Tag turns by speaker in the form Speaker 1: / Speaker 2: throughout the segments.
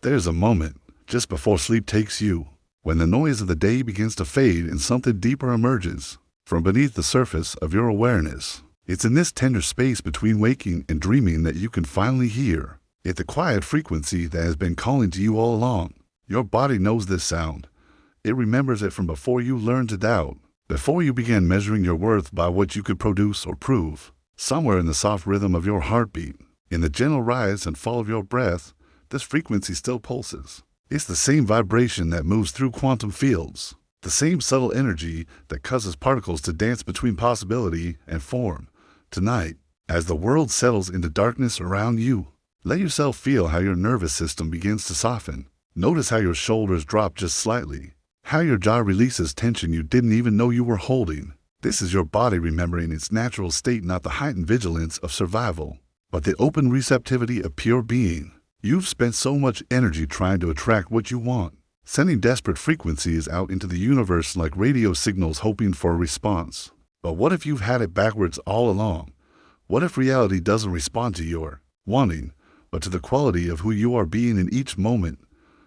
Speaker 1: There's a moment, just before sleep takes you, when the noise of the day begins to fade and something deeper emerges from beneath the surface of your awareness. It's in this tender space between waking and dreaming that you can finally hear it, the quiet frequency that has been calling to you all along. Your body knows this sound. It remembers it from before you learned to doubt, before you began measuring your worth by what you could produce or prove. Somewhere in the soft rhythm of your heartbeat, in the gentle rise and fall of your breath, this frequency still pulses. It's the same vibration that moves through quantum fields, the same subtle energy that causes particles to dance between possibility and form. Tonight, as the world settles into darkness around you, let yourself feel how your nervous system begins to soften. Notice how your shoulders drop just slightly, how your jaw releases tension you didn't even know you were holding. This is your body remembering its natural state, not the heightened vigilance of survival, but the open receptivity of pure being. You've spent so much energy trying to attract what you want, sending desperate frequencies out into the universe like radio signals hoping for a response. But what if you've had it backwards all along? What if reality doesn't respond to your wanting, but to the quality of who you are being in each moment?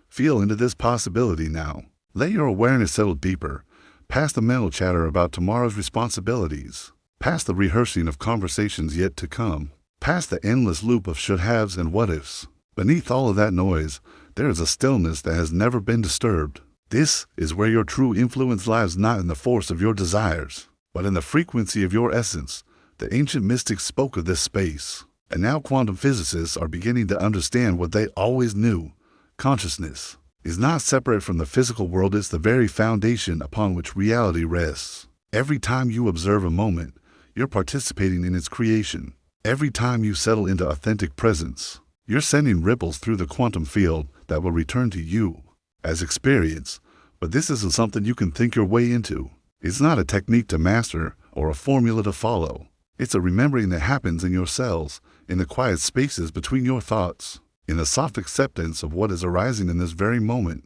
Speaker 1: Feel into this possibility now. Let your awareness settle deeper, past the mental chatter about tomorrow's responsibilities, past the rehearsing of conversations yet to come, past the endless loop of should-haves and what-ifs. Beneath all of that noise, there is a stillness that has never been disturbed. This is where your true influence lies, not in the force of your desires, but in the frequency of your essence. The ancient mystics spoke of this space, and now quantum physicists are beginning to understand what they always knew. Consciousness is not separate from the physical world. It's the very foundation upon which reality rests. Every time you observe a moment, you're participating in its creation. Every time you settle into authentic presence, you're sending ripples through the quantum field that will return to you as experience. But this isn't something you can think your way into. It's not a technique to master or a formula to follow. It's a remembering that happens in your cells, in the quiet spaces between your thoughts, in the soft acceptance of what is arising in this very moment.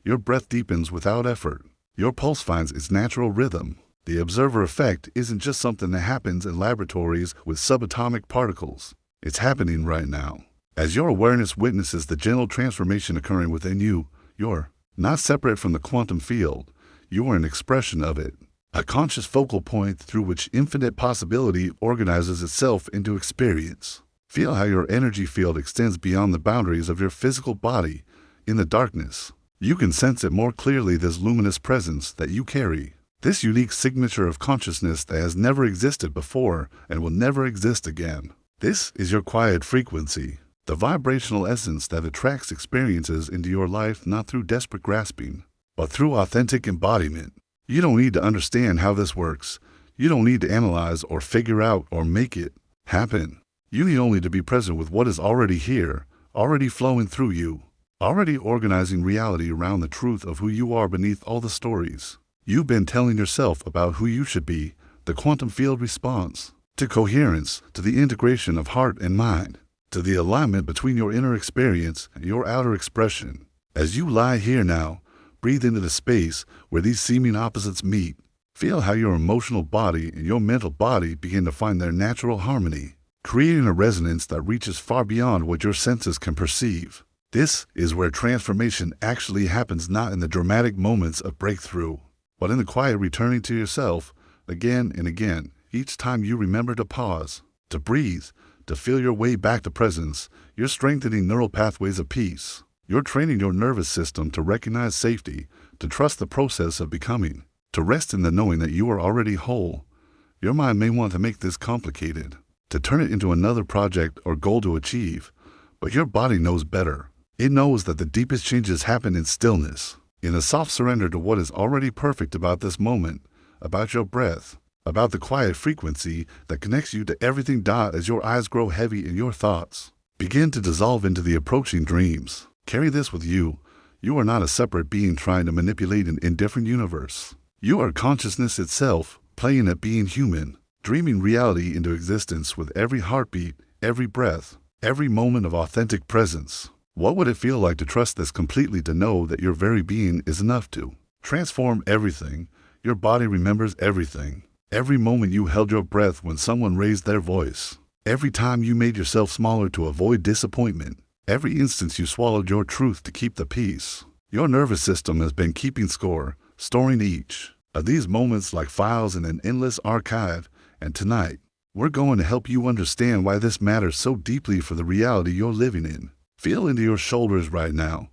Speaker 1: Your breath deepens without effort. Your pulse finds its natural rhythm. The observer effect isn't just something that happens in laboratories with subatomic particles. It's happening right now. As your awareness witnesses the gentle transformation occurring within you, you're not separate from the quantum field. You are an expression of it, a conscious focal point through which infinite possibility organizes itself into experience. Feel how your energy field extends beyond the boundaries of your physical body. In the darkness, you can sense it more clearly, this luminous presence that you carry, this unique signature of consciousness that has never existed before and will never exist again. This is your quiet frequency, the vibrational essence that attracts experiences into your life not through desperate grasping, but through authentic embodiment. You don't need to understand how this works. You don't need to analyze or figure out or make it happen. You need only to be present with what is already here, already flowing through you, already organizing reality around the truth of who you are beneath all the stories you've been telling yourself about who you should be. The quantum field responds to coherence, to the integration of heart and mind, to the alignment between your inner experience and your outer expression. As you lie here now, breathe into the space where these seeming opposites meet. Feel how your emotional body and your mental body begin to find their natural harmony, creating a resonance that reaches far beyond what your senses can perceive. This is where transformation actually happens, not in the dramatic moments of breakthrough, but in the quiet returning to yourself again and again. Each time you remember to pause, to breathe, to feel your way back to presence, you're strengthening neural pathways of peace. You're training your nervous system to recognize safety, to trust the process of becoming, to rest in the knowing that you are already whole. Your mind may want to make this complicated, to turn it into another project or goal to achieve, but your body knows better. It knows that the deepest changes happen in stillness, in a soft surrender to what is already perfect about this moment, about your breath, about the quiet frequency that connects you to everything. As your eyes grow heavy and your thoughts begin to dissolve into the approaching dreams, carry this with you. You are not a separate being trying to manipulate an indifferent universe. You are consciousness itself, playing at being human, dreaming reality into existence with every heartbeat, every breath, every moment of authentic presence. What would it feel like to trust this completely, to know that your very being is enough to transform everything? Your body remembers everything. Every moment you held your breath when someone raised their voice. Every time you made yourself smaller to avoid disappointment. Every instance you swallowed your truth to keep the peace. Your nervous system has been keeping score, storing each of these moments like files in an endless archive, and tonight, we're going to help you understand why this matters so deeply for the reality you're living in. Feel into your shoulders right now.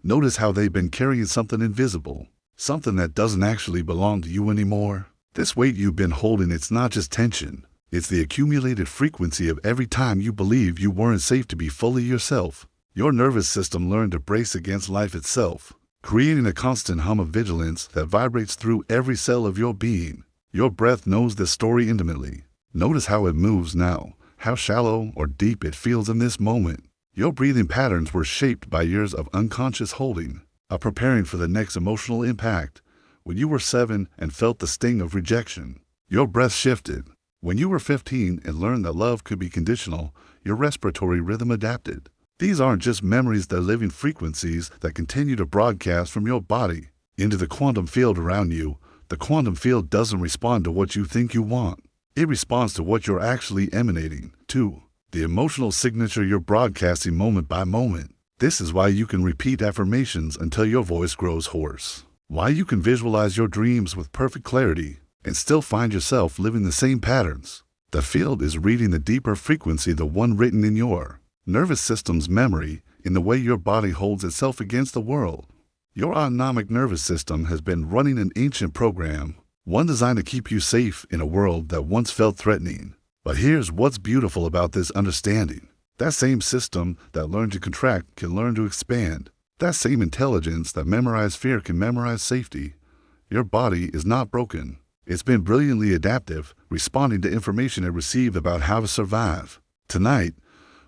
Speaker 1: Notice how they've been carrying something invisible, something that doesn't actually belong to you anymore. This weight you've been holding, it's not just tension. It's the accumulated frequency of every time you believed you weren't safe to be fully yourself. Your nervous system learned to brace against life itself, creating a constant hum of vigilance that vibrates through every cell of your being. Your breath knows this story intimately. Notice how it moves now, how shallow or deep it feels in this moment. Your breathing patterns were shaped by years of unconscious holding, of preparing for the next emotional impact. When you were 7 and felt the sting of rejection, your breath shifted. When you were 15 and learned that love could be conditional, your respiratory rhythm adapted. These aren't just memories, they're living frequencies that continue to broadcast from your body into the quantum field around you. The quantum field doesn't respond to what you think you want. It responds to what you're actually emanating, to the emotional signature you're broadcasting moment by moment. This is why you can repeat affirmations until your voice grows hoarse. Why you can visualize your dreams with perfect clarity and still find yourself living the same patterns. The field is reading the deeper frequency, the one written in your nervous system's memory, in the way your body holds itself against the world. Your autonomic nervous system has been running an ancient program, one designed to keep you safe in a world that once felt threatening. But here's what's beautiful about this understanding. That same system that learned to contract can learn to expand. That same intelligence that memorized fear can memorize safety. Your body is not broken. It's been brilliantly adaptive, responding to information it received about how to survive. Tonight,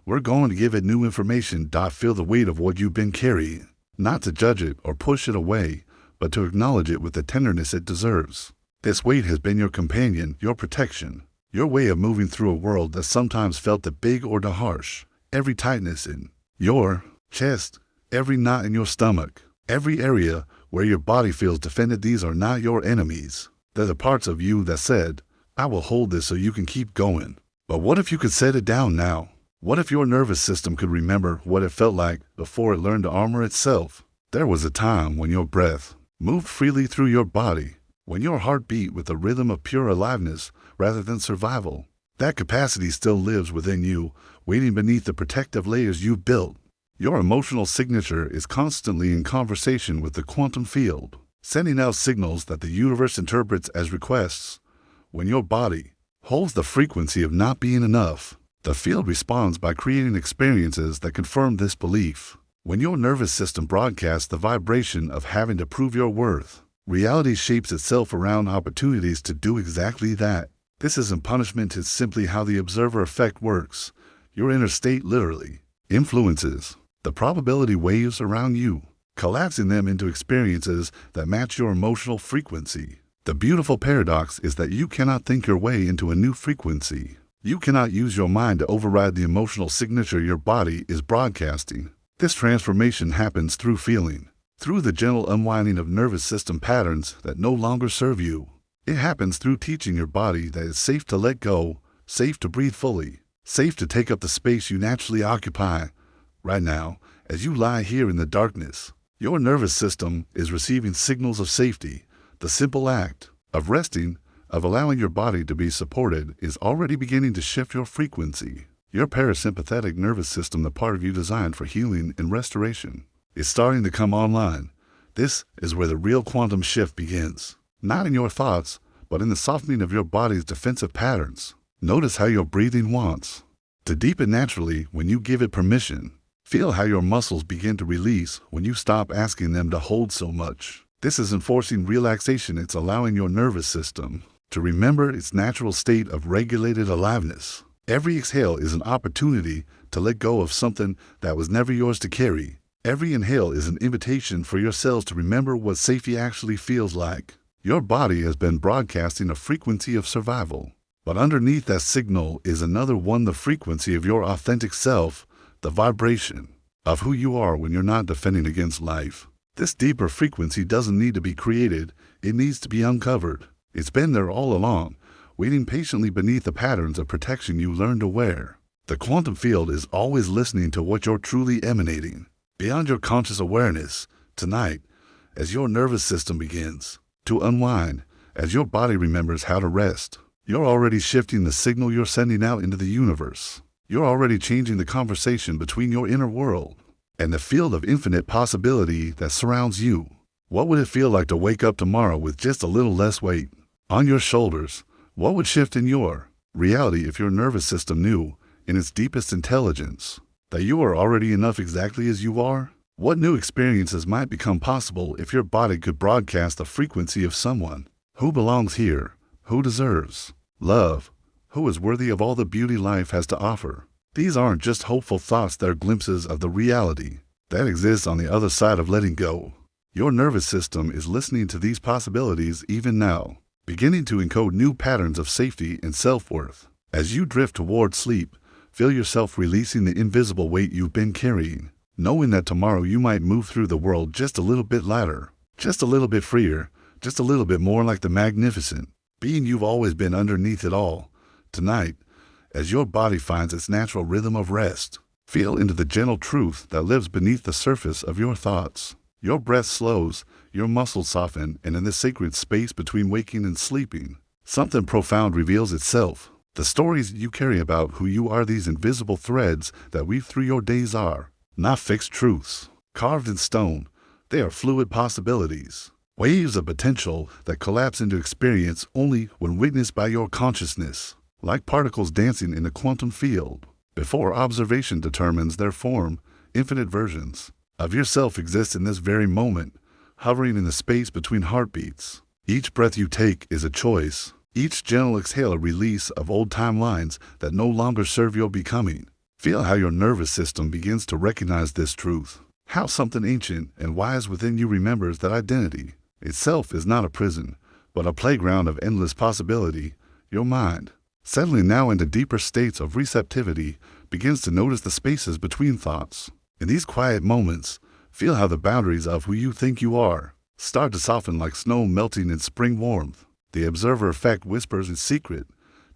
Speaker 1: we're going to give it new information. Feel the weight of what you've been carrying. Not to judge it or push it away, but to acknowledge it with the tenderness it deserves. This weight has been your companion, your protection, your way of moving through a world that sometimes felt too big or too harsh. Every tightness in your chest, every knot in your stomach, every area where your body feels defended, these are not your enemies. They're the parts of you that said, I will hold this so you can keep going. But what if you could set it down now? What if your nervous system could remember what it felt like before it learned to armor itself? There was a time when your breath moved freely through your body, when your heart beat with the rhythm of pure aliveness rather than survival. That capacity still lives within you, waiting beneath the protective layers you've built. Your emotional signature is constantly in conversation with the quantum field, sending out signals that the universe interprets as requests. When your body holds the frequency of not being enough, the field responds by creating experiences that confirm this belief. When your nervous system broadcasts the vibration of having to prove your worth, reality shapes itself around opportunities to do exactly that. This isn't punishment, it's simply how the observer effect works. Your inner state literally influences the probability waves around you, collapsing them into experiences that match your emotional frequency. The beautiful paradox is that you cannot think your way into a new frequency. You cannot use your mind to override the emotional signature your body is broadcasting. This transformation happens through feeling, through the gentle unwinding of nervous system patterns that no longer serve you. It happens through teaching your body that it's safe to let go, safe to breathe fully, safe to take up the space you naturally occupy. Right now, as you lie here in the darkness, your nervous system is receiving signals of safety. The simple act of resting, of allowing your body to be supported, is already beginning to shift your frequency. Your parasympathetic nervous system, the part of you designed for healing and restoration, is starting to come online. This is where the real quantum shift begins. Not in your thoughts, but in the softening of your body's defensive patterns. Notice how your breathing wants to deepen naturally when you give it permission. Feel how your muscles begin to release when you stop asking them to hold so much. This isn't forcing relaxation, it's allowing your nervous system to remember its natural state of regulated aliveness. Every exhale is an opportunity to let go of something that was never yours to carry. Every inhale is an invitation for your cells to remember what safety actually feels like. Your body has been broadcasting a frequency of survival, but underneath that signal is another one, the frequency of your authentic self, the vibration of who you are when you're not defending against life. This deeper frequency doesn't need to be created, it needs to be uncovered. It's been there all along, waiting patiently beneath the patterns of protection you learned to wear. The quantum field is always listening to what you're truly emanating. Beyond your conscious awareness, tonight, as your nervous system begins to unwind, as your body remembers how to rest, you're already shifting the signal you're sending out into the universe. You're already changing the conversation between your inner world and the field of infinite possibility that surrounds you. What would it feel like to wake up tomorrow with just a little less weight on your shoulders? What would shift in your reality if your nervous system knew, in its deepest intelligence, that you are already enough exactly as you are? What new experiences might become possible if your body could broadcast the frequency of someone who belongs here, who deserves love, who is worthy of all the beauty life has to offer? These aren't just hopeful thoughts, they're glimpses of the reality that exists on the other side of letting go. Your nervous system is listening to these possibilities even now, beginning to encode new patterns of safety and self-worth. As you drift toward sleep, feel yourself releasing the invisible weight you've been carrying, knowing that tomorrow you might move through the world just a little bit lighter, just a little bit freer, just a little bit more like the magnificent being you've always been underneath it all. Tonight, as your body finds its natural rhythm of rest, feel into the gentle truth that lives beneath the surface of your thoughts. Your breath slows, your muscles soften, and in this sacred space between waking and sleeping, something profound reveals itself. The stories you carry about who you are, these invisible threads that weave through your days, are not fixed truths, carved in stone. They are fluid possibilities, waves of potential that collapse into experience only when witnessed by your consciousness, like particles dancing in a quantum field. Before observation determines their form, infinite versions of yourself exist in this very moment, hovering in the space between heartbeats. Each breath you take is a choice, each gentle exhale a release of old timelines that no longer serve your becoming. Feel how your nervous system begins to recognize this truth, how something ancient and wise within you remembers that identity itself is not a prison, but a playground of endless possibility. Your mind, settling now into deeper states of receptivity, begins to notice the spaces between thoughts. In these quiet moments, feel how the boundaries of who you think you are start to soften like snow melting in spring warmth. The observer effect whispers in secret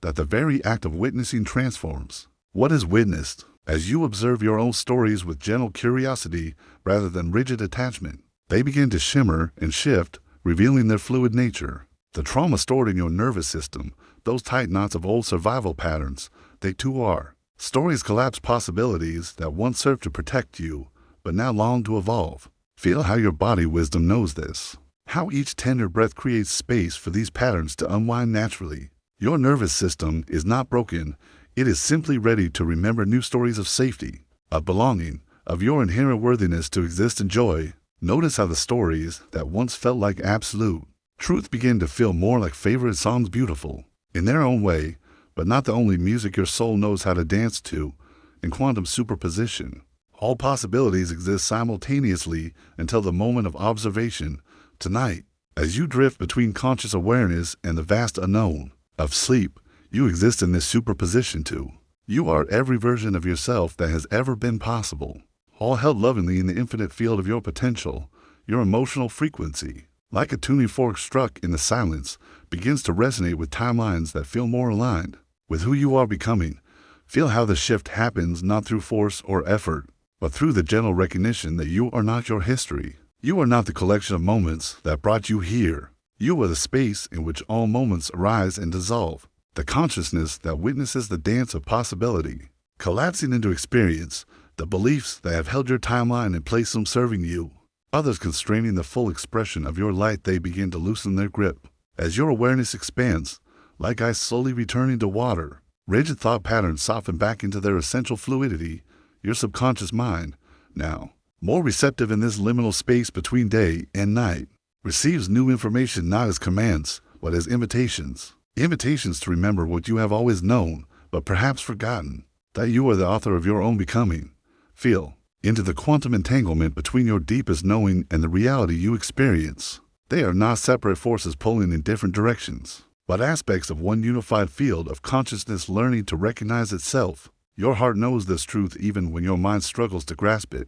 Speaker 1: that the very act of witnessing transforms what is witnessed. As you observe your own stories with gentle curiosity rather than rigid attachment, they begin to shimmer and shift, revealing their fluid nature. The trauma stored in your nervous system, those tight knots of old survival patterns, they too are stories, collapsed possibilities that once served to protect you, but now long to evolve. Feel how your body wisdom knows this, how each tender breath creates space for these patterns to unwind naturally. Your nervous system is not broken, it is simply ready to remember new stories of safety, of belonging, of your inherent worthiness to exist in joy. Notice how the stories that once felt like absolute truth begin to feel more like favorite songs, beautiful in their own way, but not the only music your soul knows how to dance to. In quantum superposition, all possibilities exist simultaneously until the moment of observation. Tonight, as you drift between conscious awareness and the vast unknown of sleep, you exist in this superposition too. You are every version of yourself that has ever been possible, all held lovingly in the infinite field of your potential. Your emotional frequency, like a tuning fork struck in the silence, begins to resonate with timelines that feel more aligned with who you are becoming. Feel how the shift happens not through force or effort, but through the gentle recognition that you are not your history. You are not the collection of moments that brought you here. You are the space in which all moments arise and dissolve, the consciousness that witnesses the dance of possibility, collapsing into experience, the beliefs that have held your timeline in place, some serving you, others constraining the full expression of your light. They begin to loosen their grip. As your awareness expands, like ice slowly returning to water, rigid thought patterns soften back into their essential fluidity. Your subconscious mind, now more receptive in this liminal space between day and night, receives new information not as commands, but as invitations. Invitations to remember what you have always known, but perhaps forgotten, that you are the author of your own becoming. Feel into the quantum entanglement between your deepest knowing and the reality you experience. They are not separate forces pulling in different directions, but aspects of one unified field of consciousness learning to recognize itself. Your heart knows this truth even when your mind struggles to grasp it.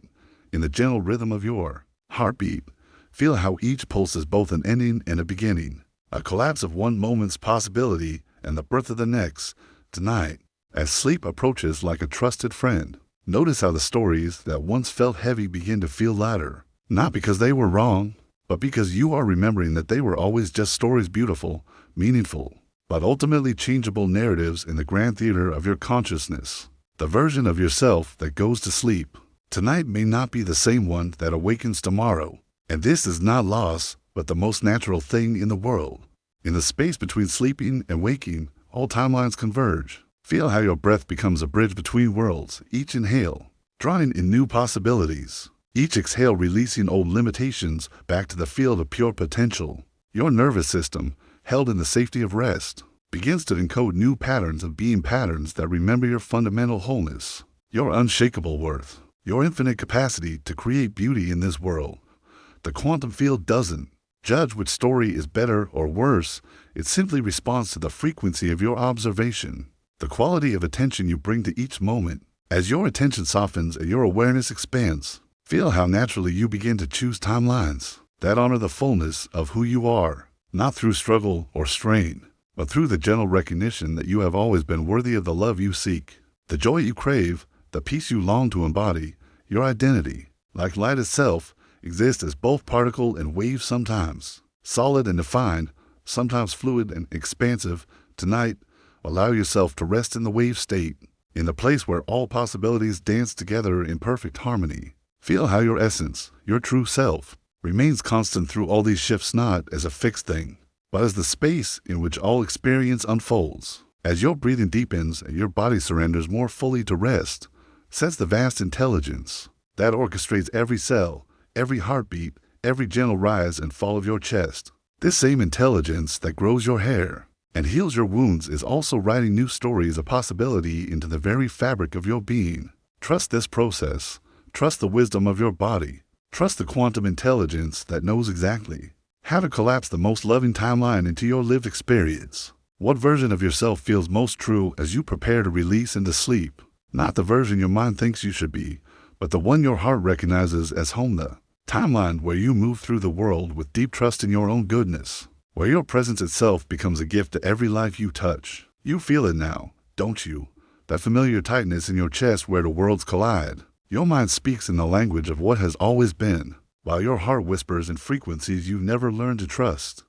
Speaker 1: In the gentle rhythm of your heartbeat, feel how each pulse is both an ending and a beginning, a collapse of one moment's possibility and the birth of the next. Tonight, As sleep approaches like a trusted friend, notice how the stories that once felt heavy begin to feel lighter, not because they were wrong, but because you are remembering that they were always just stories, beautiful, meaningful, but ultimately changeable narratives in the grand theater of your consciousness. The version of yourself that goes to sleep tonight may not be the same one that awakens tomorrow, and this is not loss, but the most natural thing in the world. In the space between sleeping and waking, all timelines converge. Feel how your breath becomes a bridge between worlds, each inhale, drawing in new possibilities, each exhale releasing old limitations back to the field of pure potential. Your nervous system, held in the safety of rest, begins to encode new patterns of being, patterns that remember your fundamental wholeness, your unshakable worth, your infinite capacity to create beauty in this world. The quantum field doesn't judge which story is better or worse, it simply responds to the frequency of your observation, the quality of attention you bring to each moment. As your attention softens and your awareness expands, feel how naturally you begin to choose timelines that honor the fullness of who you are, not through struggle or strain, but through the gentle recognition that you have always been worthy of the love you seek, the joy you crave, the peace you long to embody. Your identity, like light itself, exists as both particle and wave, sometimes solid and defined, sometimes fluid and expansive. Tonight, allow yourself to rest in the wave state, in the place where all possibilities dance together in perfect harmony. Feel how your essence, your true self, remains constant through all these shifts, not as a fixed thing, but as the space in which all experience unfolds. As your breathing deepens and your body surrenders more fully to rest, sense the vast intelligence that orchestrates every cell, every heartbeat, every gentle rise and fall of your chest. This same intelligence that grows your hair and heals your wounds is also writing new stories of possibility into the very fabric of your being. Trust this process. Trust the wisdom of your body. Trust the quantum intelligence that knows exactly how to collapse the most loving timeline into your lived experience. What version of yourself feels most true as you prepare to release into sleep? Not the version your mind thinks you should be, but the one your heart recognizes as home, the timeline where you move through the world with deep trust in your own goodness, where your presence itself becomes a gift to every life you touch. You feel it now, don't you? That familiar tightness in your chest where the worlds collide. Your mind speaks in the language of what has always been, while your heart whispers in frequencies you've never learned to trust.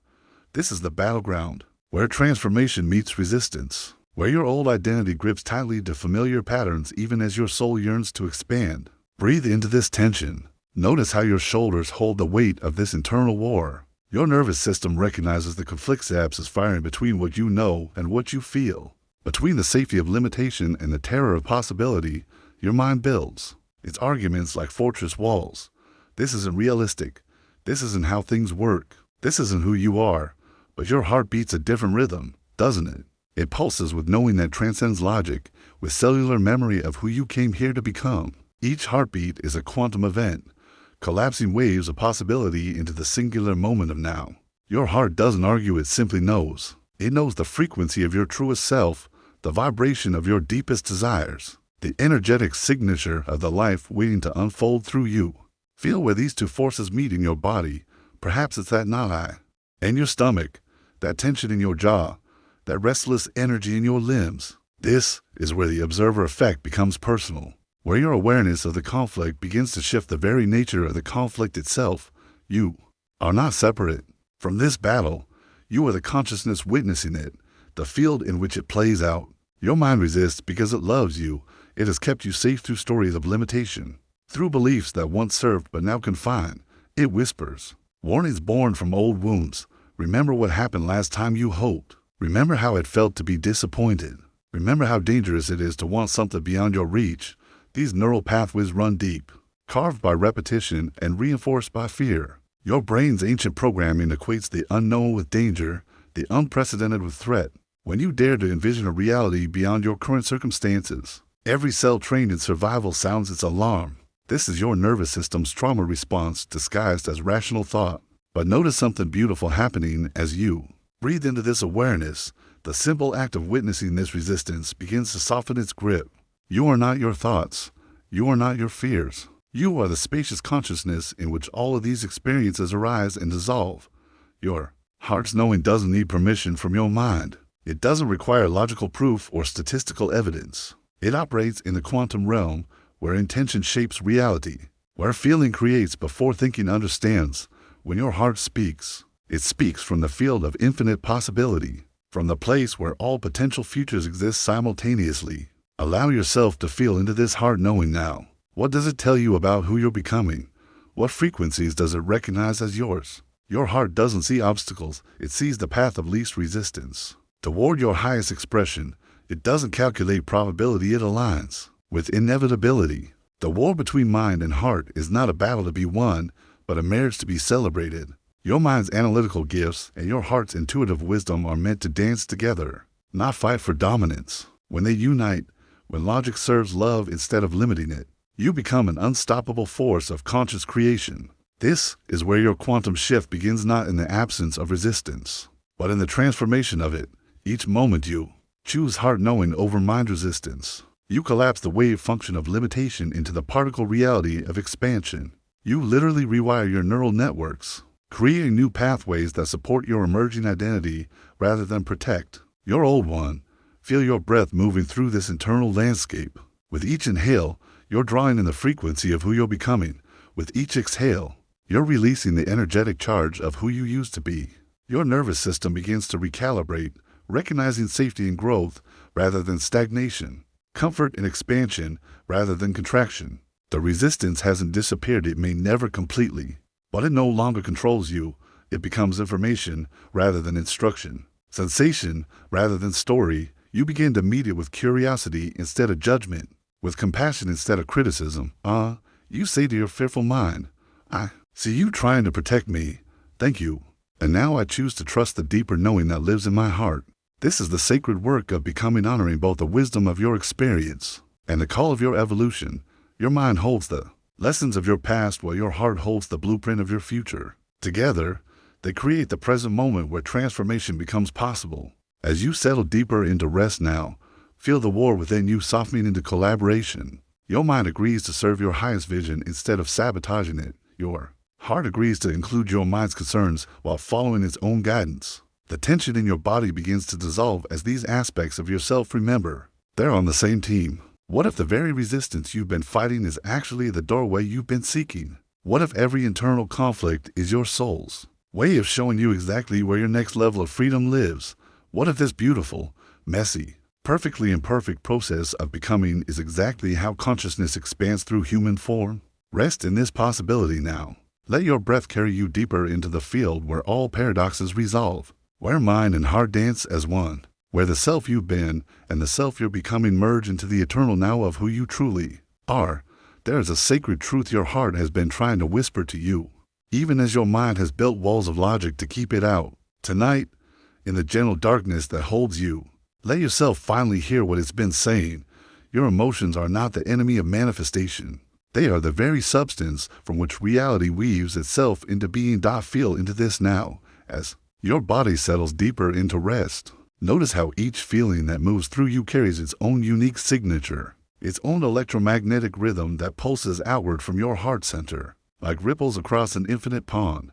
Speaker 1: This is the battleground, where transformation meets resistance, where your old identity grips tightly to familiar patterns even as your soul yearns to expand. Breathe into this tension. Notice how your shoulders hold the weight of this internal war. Your nervous system recognizes the conflict synapses firing between what you know and what you feel. Between the safety of limitation and the terror of possibility, your mind builds its arguments like fortress walls. This isn't realistic. This isn't how things work. This isn't who you are. But your heart beats a different rhythm, doesn't it? It pulses with knowing that transcends logic, with cellular memory of who you came here to become. Each heartbeat is a quantum event, collapsing waves of possibility into the singular moment of now. Your heart doesn't argue, it simply knows. It knows the frequency of your truest self, the vibration of your deepest desires, the energetic signature of the life waiting to unfold through you. Feel where these two forces meet in your body. Perhaps it's that knot and your stomach, that tension in your jaw, that restless energy in your limbs. This is where the observer effect becomes personal, where your awareness of the conflict begins to shift the very nature of the conflict itself. You are not separate from this battle. You are the consciousness witnessing it, the field in which it plays out. Your mind resists because it loves you. It has kept you safe through stories of limitation, through beliefs that once served but now confine. It whispers warnings born from old wounds. Remember what happened last time you hoped. Remember how it felt to be disappointed. Remember how dangerous it is to want something beyond your reach. These neural pathways run deep, carved by repetition and reinforced by fear. Your brain's ancient programming equates the unknown with danger, the unprecedented with threat. When you dare to envision a reality beyond your current circumstances, every cell trained in survival sounds its alarm. This is your nervous system's trauma response disguised as rational thought. But notice something beautiful happening as you breathe into this awareness. The simple act of witnessing this resistance begins to soften its grip. You are not your thoughts. You are not your fears. You are the spacious consciousness in which all of these experiences arise and dissolve. Your heart's knowing doesn't need permission from your mind. It doesn't require logical proof or statistical evidence. It operates in the quantum realm, where intention shapes reality, where feeling creates before thinking understands. When your heart speaks, it speaks from the field of infinite possibility, from the place where all potential futures exist simultaneously. Allow yourself to feel into this heart knowing now. What does it tell you about who you're becoming? What frequencies does it recognize as yours? Your heart doesn't see obstacles, it sees the path of least resistance. Toward your highest expression, it doesn't calculate probability, it aligns with inevitability. The war between mind and heart is not a battle to be won, but a marriage to be celebrated. Your mind's analytical gifts and your heart's intuitive wisdom are meant to dance together, not fight for dominance. When they unite, when logic serves love instead of limiting it, you become an unstoppable force of conscious creation. This is where your quantum shift begins, not in the absence of resistance, but in the transformation of it. Each moment you choose heart knowing over mind resistance, you collapse the wave function of limitation into the particle reality of expansion. You literally rewire your neural networks, creating new pathways that support your emerging identity rather than protect your old one. Feel your breath moving through this internal landscape. With each inhale, you're drawing in the frequency of who you're becoming. With each exhale, you're releasing the energetic charge of who you used to be. Your nervous system begins to recalibrate, recognizing safety and growth rather than stagnation, comfort and expansion rather than contraction. The resistance hasn't disappeared, it may never completely, but it no longer controls you. It becomes information rather than instruction, sensation rather than story. You begin to meet it with curiosity instead of judgment, with compassion instead of criticism. You say to your fearful mind, I see you trying to protect me. Thank you. And now I choose to trust the deeper knowing that lives in my heart. This is the sacred work of becoming, honoring both the wisdom of your experience and the call of your evolution. Your mind holds the lessons of your past while your heart holds the blueprint of your future. Together, they create the present moment where transformation becomes possible. As you settle deeper into rest now, feel the war within you softening into collaboration. Your mind agrees to serve your highest vision instead of sabotaging it. Your heart agrees to include your mind's concerns while following its own guidance. The tension in your body begins to dissolve as these aspects of yourself remember they're on the same team. What if the very resistance you've been fighting is actually the doorway you've been seeking? What if every internal conflict is your soul's way of showing you exactly where your next level of freedom lives? What if this beautiful, messy, perfectly imperfect process of becoming is exactly how consciousness expands through human form? Rest in this possibility now. Let your breath carry you deeper into the field where all paradoxes resolve, where mind and heart dance as one, where the self you've been and the self you're becoming merge into the eternal now of who you truly are. There is a sacred truth your heart has been trying to whisper to you, even as your mind has built walls of logic to keep it out. Tonight, in the gentle darkness that holds you, let yourself finally hear what it's been saying. Your emotions are not the enemy of manifestation. They are the very substance from which reality weaves itself into being. Feel into this now, as your body settles deeper into rest. Notice how each feeling that moves through you carries its own unique signature, its own electromagnetic rhythm that pulses outward from your heart center, like ripples across an infinite pond.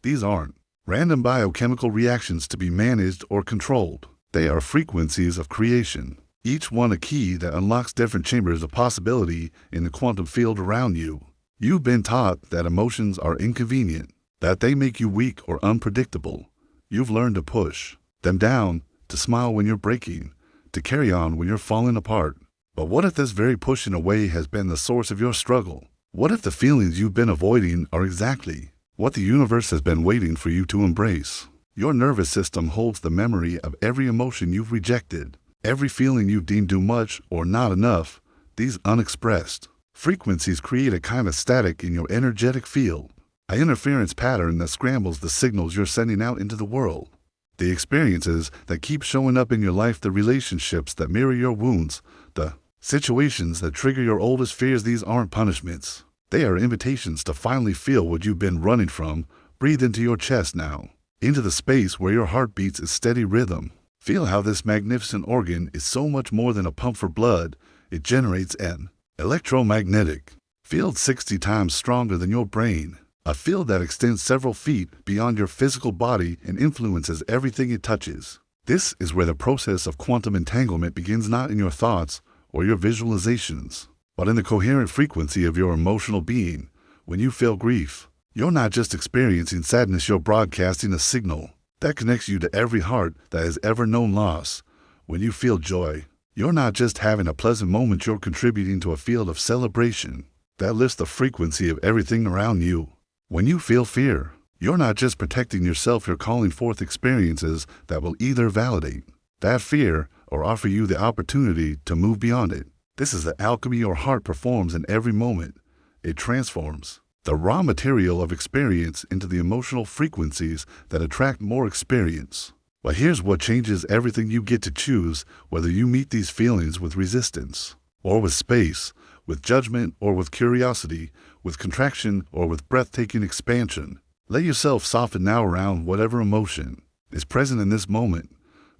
Speaker 1: These aren't random biochemical reactions to be managed or controlled. They are frequencies of creation, each one a key that unlocks different chambers of possibility in the quantum field around you. You've been taught that emotions are inconvenient, that they make you weak or unpredictable. You've learned to push them down, to smile when you're breaking, to carry on when you're falling apart. But what if this very pushing away has been the source of your struggle? What if the feelings you've been avoiding are exactly what the universe has been waiting for you to embrace? Your nervous system holds the memory of every emotion you've rejected, every feeling you've deemed too much or not enough. These unexpressed frequencies create a kind of static in your energetic field, an interference pattern that scrambles the signals you're sending out into the world. The experiences that keep showing up in your life, the relationships that mirror your wounds, the situations that trigger your oldest fears, these aren't punishments. They are invitations to finally feel what you've been running from. Breathe into your chest now, into the space where your heart beats its steady rhythm. Feel how this magnificent organ is so much more than a pump for blood. It generates an electromagnetic field 60 times stronger than your brain, a field that extends several feet beyond your physical body and influences everything it touches. This is where the process of quantum entanglement begins, not in your thoughts or your visualizations, but in the coherent frequency of your emotional being. When you feel grief, you're not just experiencing sadness, you're broadcasting a signal that connects you to every heart that has ever known loss. When you feel joy, you're not just having a pleasant moment, you're contributing to a field of celebration that lifts the frequency of everything around you. When you feel fear, you're not just protecting yourself, you're calling forth experiences that will either validate that fear or offer you the opportunity to move beyond it. This is the alchemy your heart performs in every moment. It transforms the raw material of experience into the emotional frequencies that attract more experience. But here's what changes everything: you get to choose whether you meet these feelings with resistance or with space, with judgment or with curiosity, with contraction or with breathtaking expansion. Let yourself soften now around whatever emotion is present in this moment.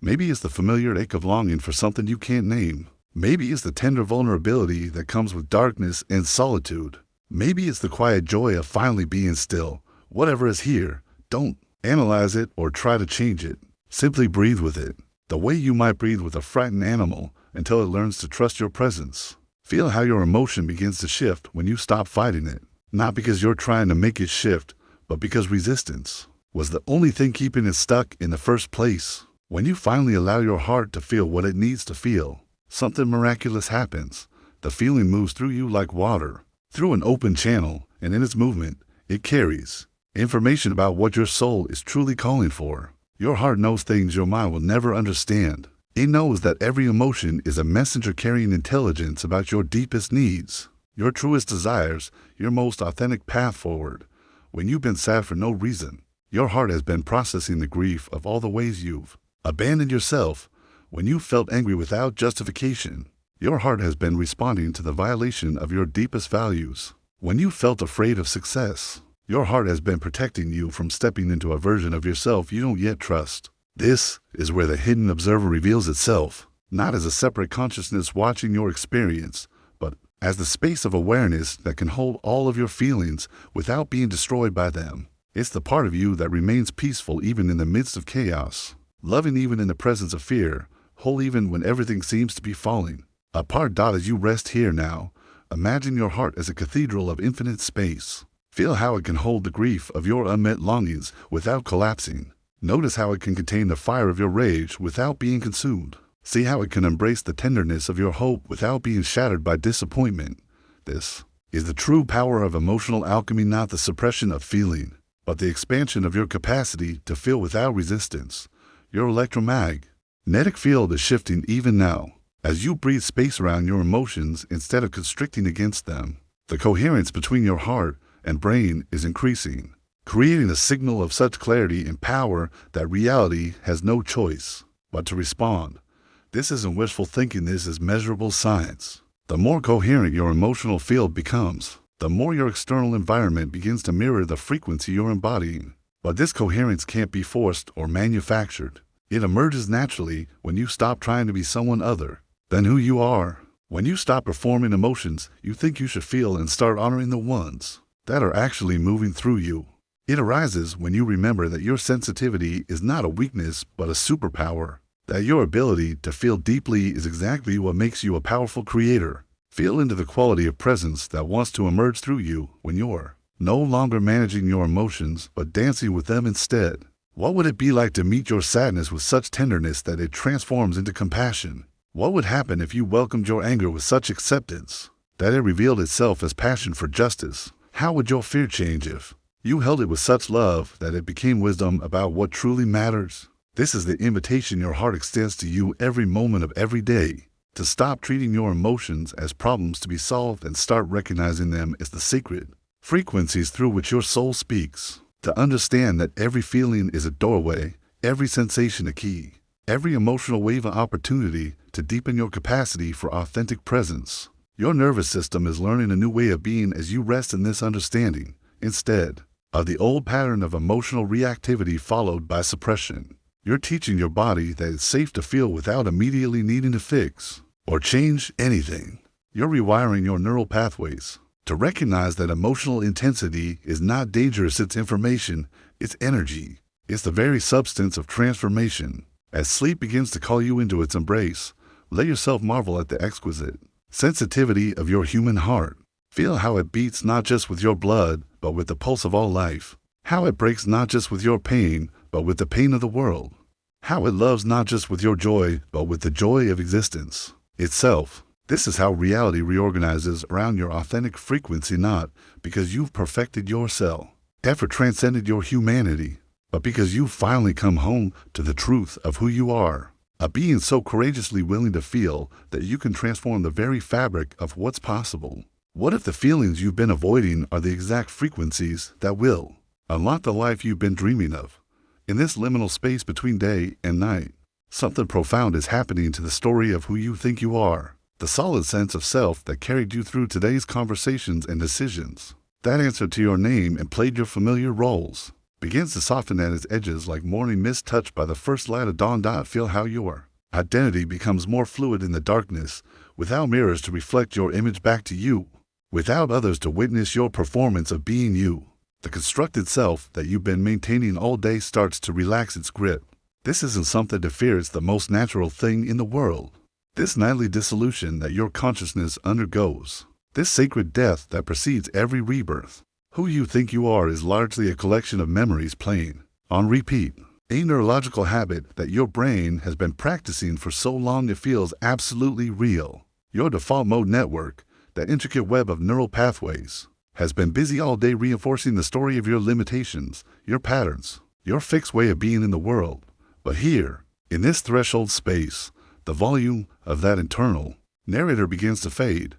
Speaker 1: Maybe it's the familiar ache of longing for something you can't name. Maybe it's the tender vulnerability that comes with darkness and solitude. Maybe it's the quiet joy of finally being still. Whatever is here, don't analyze it or try to change it. Simply breathe with it, the way you might breathe with a frightened animal, until it learns to trust your presence. Feel how your emotion begins to shift when you stop fighting it, not because you're trying to make it shift, but because resistance was the only thing keeping it stuck in the first place. When you finally allow your heart to feel what it needs to feel, something miraculous happens. The feeling moves through you like water, through an open channel, and in its movement, it carries information about what your soul is truly calling for. Your heart knows things your mind will never understand. It knows that every emotion is a messenger carrying intelligence about your deepest needs, your truest desires, your most authentic path forward. When you've been sad for no reason, your heart has been processing the grief of all the ways you've abandoned yourself. When you felt angry without justification, your heart has been responding to the violation of your deepest values. When you felt afraid of success, your heart has been protecting you from stepping into a version of yourself you don't yet trust. This is where the hidden observer reveals itself, not as a separate consciousness watching your experience, but as the space of awareness that can hold all of your feelings without being destroyed by them. It's the part of you that remains peaceful even in the midst of chaos, loving even in the presence of fear, whole even when everything seems to be falling apart. As you rest here now, imagine your heart as a cathedral of infinite space. Feel how it can hold the grief of your unmet longings without collapsing. Notice how it can contain the fire of your rage without being consumed. See how it can embrace the tenderness of your hope without being shattered by disappointment. This is the true power of emotional alchemy, not the suppression of feeling, but the expansion of your capacity to feel without resistance. Your electromagnetic field is shifting even now, as you breathe space around your emotions instead of constricting against them. The coherence between your heart and brain is increasing, creating a signal of such clarity and power that reality has no choice but to respond. This isn't wishful thinking, this is measurable science. The more coherent your emotional field becomes, the more your external environment begins to mirror the frequency you're embodying. But this coherence can't be forced or manufactured. It emerges naturally when you stop trying to be someone other than who you are. When you stop performing emotions you think you should feel and start honoring the ones that are actually moving through you. It arises when you remember that your sensitivity is not a weakness but a superpower, that your ability to feel deeply is exactly what makes you a powerful creator. Feel into the quality of presence that wants to emerge through you when you're no longer managing your emotions but dancing with them instead. What would it be like to meet your sadness with such tenderness that it transforms into compassion? What would happen if you welcomed your anger with such acceptance that it revealed itself as passion for justice? How would your fear change if you held it with such love that it became wisdom about what truly matters? This is the invitation your heart extends to you every moment of every day, to stop treating your emotions as problems to be solved and start recognizing them as the sacred frequencies through which your soul speaks. To understand that every feeling is a doorway, every sensation a key, every emotional wave an opportunity to deepen your capacity for authentic presence. Your nervous system is learning a new way of being as you rest in this understanding, instead of the old pattern of emotional reactivity followed by suppression. You're teaching your body that it's safe to feel without immediately needing to fix or change anything. You're rewiring your neural pathways to recognize that emotional intensity is not dangerous, it's information, it's energy, it's the very substance of transformation. As sleep begins to call you into its embrace, let yourself marvel at the exquisite sensitivity of your human heart. Feel how it beats not just with your blood, but with the pulse of all life. How it breaks not just with your pain, but with the pain of the world. How it loves not just with your joy, but with the joy of existence itself. This is how reality reorganizes around your authentic frequency, not because you've perfected yourself, effort transcended your humanity, but because you've finally come home to the truth of who you are. A being so courageously willing to feel that you can transform the very fabric of what's possible. What if the feelings you've been avoiding are the exact frequencies that will unlock the life you've been dreaming of? In this liminal space between day and night, something profound is happening to the story of who you think you are. The solid sense of self that carried you through today's conversations and decisions, that answered to your name and played your familiar roles, begins to soften at its edges like morning mist touched by the first light of dawn. Feel how your identity becomes more fluid in the darkness, without mirrors to reflect your image back to you, without others to witness your performance of being you. The constructed self that you've been maintaining all day starts to relax its grip. This isn't something to fear, it's the most natural thing in the world. This nightly dissolution that your consciousness undergoes, this sacred death that precedes every rebirth. Who you think you are is largely a collection of memories playing on repeat. A neurological habit that your brain has been practicing for so long it feels absolutely real. Your default mode network, that intricate web of neural pathways, has been busy all day reinforcing the story of your limitations, your patterns, your fixed way of being in the world. But here, in this threshold space, the volume of that internal narrator begins to fade.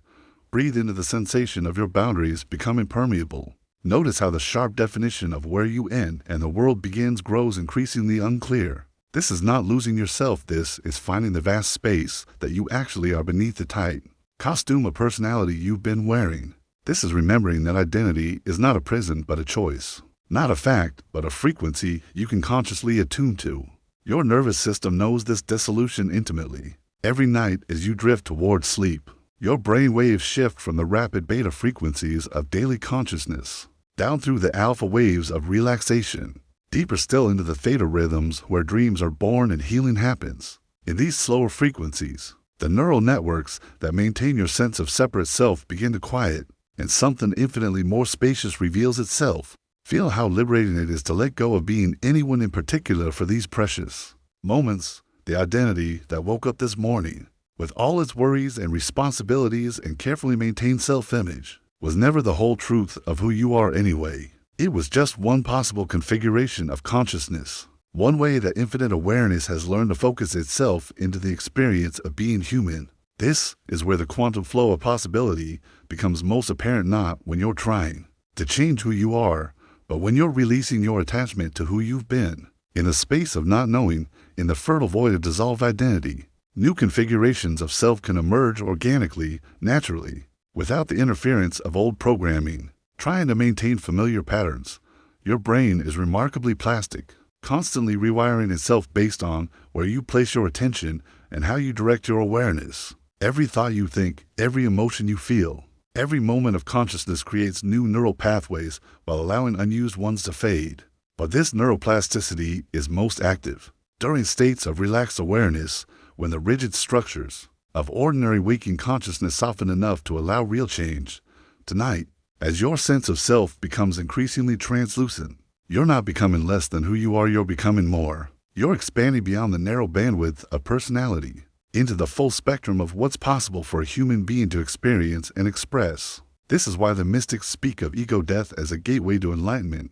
Speaker 1: Breathe into the sensation of your boundaries become impermeable. Notice how the sharp definition of where you end and the world begins grows increasingly unclear. This is not losing yourself, this is finding the vast space that you actually are beneath the tight costume of personality you've been wearing. This is remembering that identity is not a prison but a choice, not a fact but a frequency you can consciously attune to. Your nervous system knows this dissolution intimately. Every night as you drift towards sleep, your brain waves shift from the rapid beta frequencies of daily consciousness down through the alpha waves of relaxation, deeper still into the theta rhythms where dreams are born and healing happens. In these slower frequencies, the neural networks that maintain your sense of separate self begin to quiet, and something infinitely more spacious reveals itself. Feel how liberating it is to let go of being anyone in particular for these precious moments. The identity that woke up this morning, with all its worries and responsibilities and carefully maintained self-image, was never the whole truth of who you are anyway. It was just one possible configuration of consciousness, one way that infinite awareness has learned to focus itself into the experience of being human. This is where the quantum flow of possibility becomes most apparent, not when you're trying to change who you are, but when you're releasing your attachment to who you've been. In the space of not knowing, in the fertile void of dissolved identity, new configurations of self can emerge organically, naturally, without the interference of old programming. Trying to maintain familiar patterns, your brain is remarkably plastic, constantly rewiring itself based on where you place your attention and how you direct your awareness. Every thought you think, every emotion you feel, every moment of consciousness creates new neural pathways while allowing unused ones to fade. But this neuroplasticity is most active during states of relaxed awareness, when the rigid structures of ordinary waking consciousness soften enough to allow real change. Tonight, as your sense of self becomes increasingly translucent, you're not becoming less than who you are, you're becoming more. You're expanding beyond the narrow bandwidth of personality into the full spectrum of what's possible for a human being to experience and express. This is why the mystics speak of ego death as a gateway to enlightenment,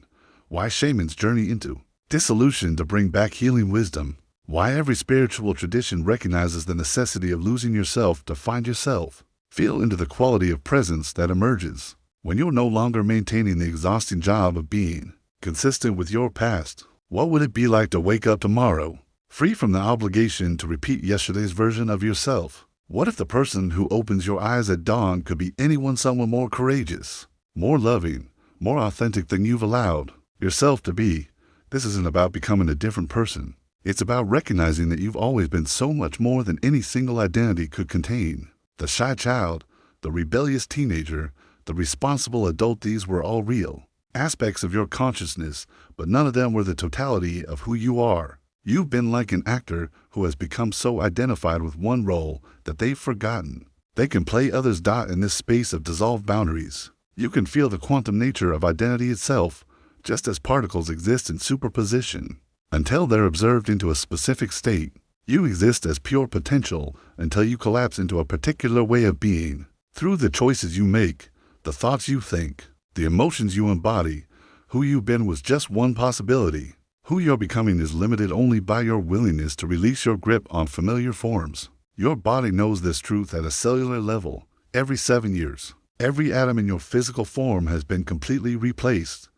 Speaker 1: why shamans journey into dissolution to bring back healing wisdom, why every spiritual tradition recognizes the necessity of losing yourself to find yourself. Feel into the quality of presence that emerges when you're no longer maintaining the exhausting job of being consistent with your past. What would it be like to wake up tomorrow, free from the obligation to repeat yesterday's version of yourself? What if the person who opens your eyes at dawn could be someone more courageous, more loving, more authentic than you've allowed yourself to be? This isn't about becoming a different person. It's about recognizing that you've always been so much more than any single identity could contain. The shy child, the rebellious teenager, the responsible adult, these were all real aspects of your consciousness, but none of them were the totality of who you are. You've been like an actor who has become so identified with one role that they've forgotten they can play others. In this space of dissolved boundaries, you can feel the quantum nature of identity itself, just as particles exist in superposition. Until they're observed into a specific state, you exist as pure potential until you collapse into a particular way of being. Through the choices you make, the thoughts you think, the emotions you embody, who you've been was just one possibility. Who you're becoming is limited only by your willingness to release your grip on familiar forms. Your body knows this truth at a cellular level. Every 7 years, every atom in your physical form has been completely replaced.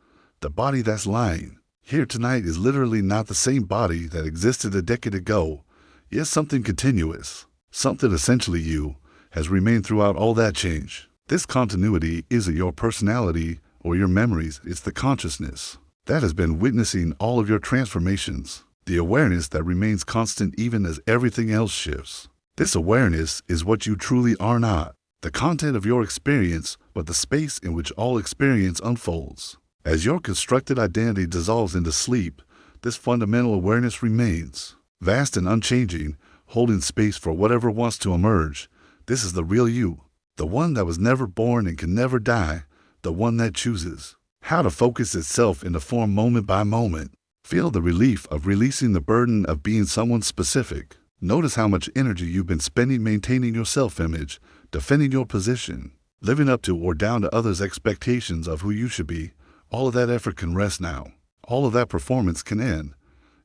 Speaker 1: The body that's lying here tonight is literally not the same body that existed a decade ago. Yet something continuous, something essentially you, has remained throughout all that change. This continuity isn't your personality or your memories, it's the consciousness that has been witnessing all of your transformations, the awareness that remains constant even as everything else shifts. This awareness is what you truly are, not the content of your experience, but the space in which all experience unfolds. As your constructed identity dissolves into sleep, this fundamental awareness remains, vast and unchanging, holding space for whatever wants to emerge. This is the real you, the one that was never born and can never die, the one that chooses how to focus itself into form moment by moment. Feel the relief of releasing the burden of being someone specific. Notice how much energy you've been spending maintaining your self-image, defending your position, living up to or down to others' expectations of who you should be. All of that effort can rest now. All of that performance can end.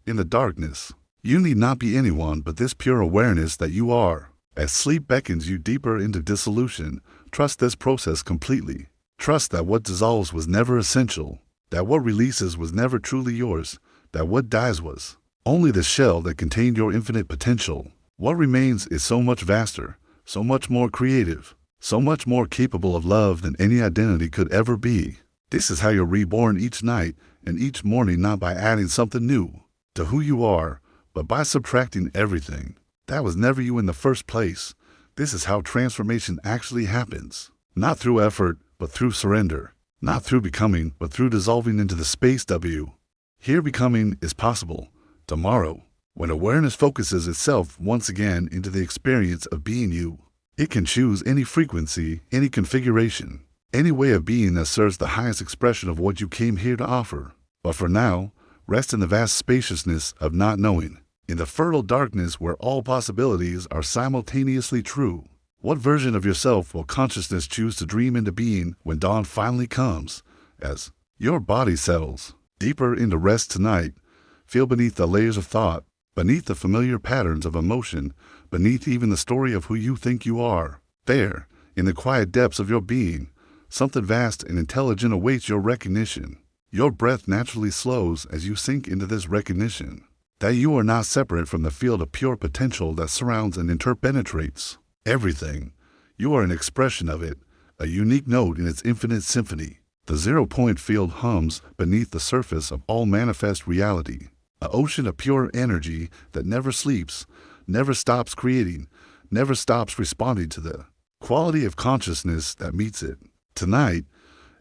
Speaker 1: In the darkness, you need not be anyone but this pure awareness that you are. As sleep beckons you deeper into dissolution, trust this process completely. Trust that what dissolves was never essential, that what releases was never truly yours, that what dies was only the shell that contained your infinite potential. What remains is so much vaster, so much more creative, so much more capable of love than any identity could ever be. This is how you're reborn each night and each morning, not by adding something new to who you are, but by subtracting everything that was never you in the first place. This is how transformation actually happens. Not through effort, but through surrender. Not through becoming, but through dissolving into the space W. Here becoming is possible. Tomorrow, when awareness focuses itself once again into the experience of being you, it can choose any frequency, any configuration, any way of being that serves the highest expression of what you came here to offer. But for now, rest in the vast spaciousness of not knowing, in the fertile darkness where all possibilities are simultaneously true. What version of yourself will consciousness choose to dream into being when dawn finally comes? As your body settles deeper into rest tonight, feel beneath the layers of thought, beneath the familiar patterns of emotion, beneath even the story of who you think you are. There, in the quiet depths of your being, something vast and intelligent awaits your recognition. Your breath naturally slows as you sink into this recognition that you are not separate from the field of pure potential that surrounds and interpenetrates everything. You are an expression of it, a unique note in its infinite symphony. The zero-point field hums beneath the surface of all manifest reality, an ocean of pure energy that never sleeps, never stops creating, never stops responding to the quality of consciousness that meets it. Tonight,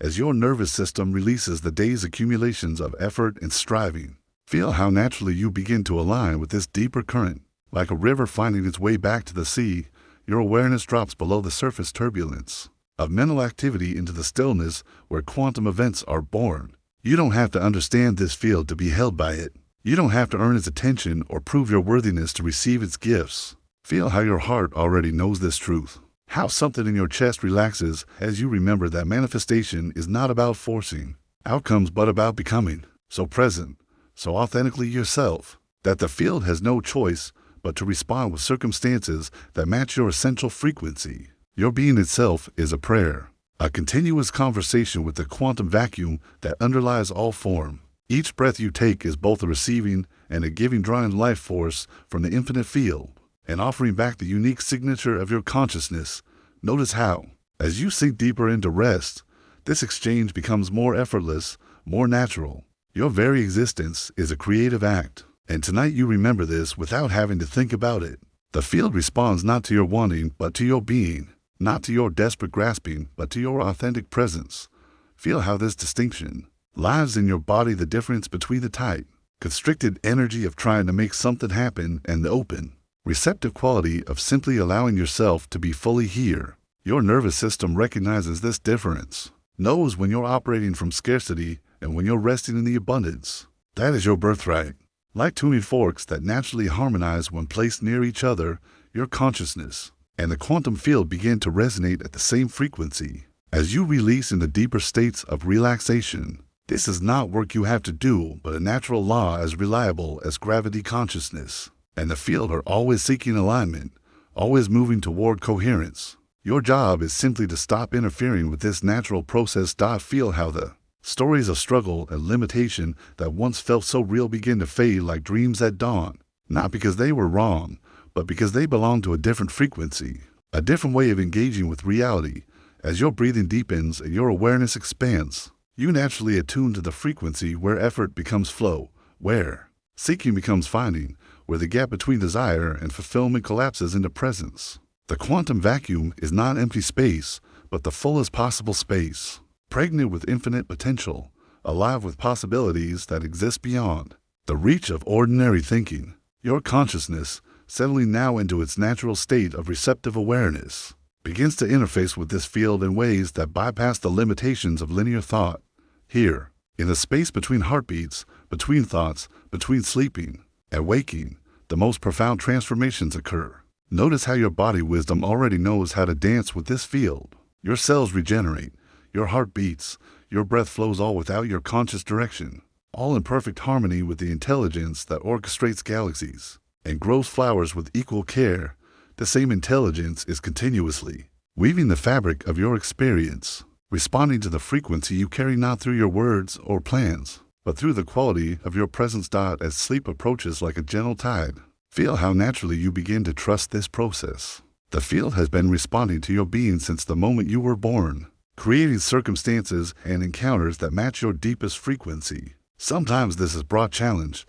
Speaker 1: as your nervous system releases the day's accumulations of effort and striving, feel how naturally you begin to align with this deeper current. Like a river finding its way back to the sea, your awareness drops below the surface turbulence of mental activity into the stillness where quantum events are born. You don't have to understand this field to be held by it. You don't have to earn its attention or prove your worthiness to receive its gifts. Feel how your heart already knows this truth. How something in your chest relaxes as you remember that manifestation is not about forcing outcomes but about becoming so present, so authentically yourself, that the field has no choice but to respond with circumstances that match your essential frequency. Your being itself is a prayer, a continuous conversation with the quantum vacuum that underlies all form. Each breath you take is both a receiving and a giving, drawing life force from the infinite field and offering back the unique signature of your consciousness. Notice how, as you sink deeper into rest, this exchange becomes more effortless, more natural. Your very existence is a creative act, and tonight you remember this without having to think about it. The field responds not to your wanting, but to your being, not to your desperate grasping, but to your authentic presence. Feel how this distinction lives in your body, the difference between the tight, constricted energy of trying to make something happen, and the open, receptive quality of simply allowing yourself to be fully here. Your nervous system recognizes this difference, knows when you're operating from scarcity and when you're resting in the abundance. That is your birthright. Like tuning forks that naturally harmonize when placed near each other, your consciousness and the quantum field begin to resonate at the same frequency. As you release into deeper states of relaxation, this is not work you have to do, but a natural law as reliable as gravity consciousness and the field are always seeking alignment, always moving toward coherence. Your job is simply to stop interfering with this natural process. Feel how the stories of struggle and limitation that once felt so real begin to fade like dreams at dawn, not because they were wrong, but because they belong to a different frequency, a different way of engaging with reality. As your breathing deepens and your awareness expands, you naturally attune to the frequency where effort becomes flow, where seeking becomes finding, where the gap between desire and fulfillment collapses into presence. The quantum vacuum is not empty space, but the fullest possible space, pregnant with infinite potential, alive with possibilities that exist beyond the reach of ordinary thinking. Your consciousness, settling now into its natural state of receptive awareness, begins to interface with this field in ways that bypass the limitations of linear thought. Here, in the space between heartbeats, between thoughts, between sleeping and waking, the most profound transformations occur. Notice how your body wisdom already knows how to dance with this field. Your cells regenerate, your heart beats, your breath flows, all without your conscious direction, all in perfect harmony with the intelligence that orchestrates galaxies and grows flowers with equal care. The same intelligence is continuously weaving the fabric of your experience, responding to the frequency you carry not through your words or plans, but through the quality of your presence. As sleep approaches like a gentle tide, feel how naturally you begin to trust this process. The field has been responding to your being since the moment you were born, creating circumstances and encounters that match your deepest frequency. Sometimes this has brought challenge.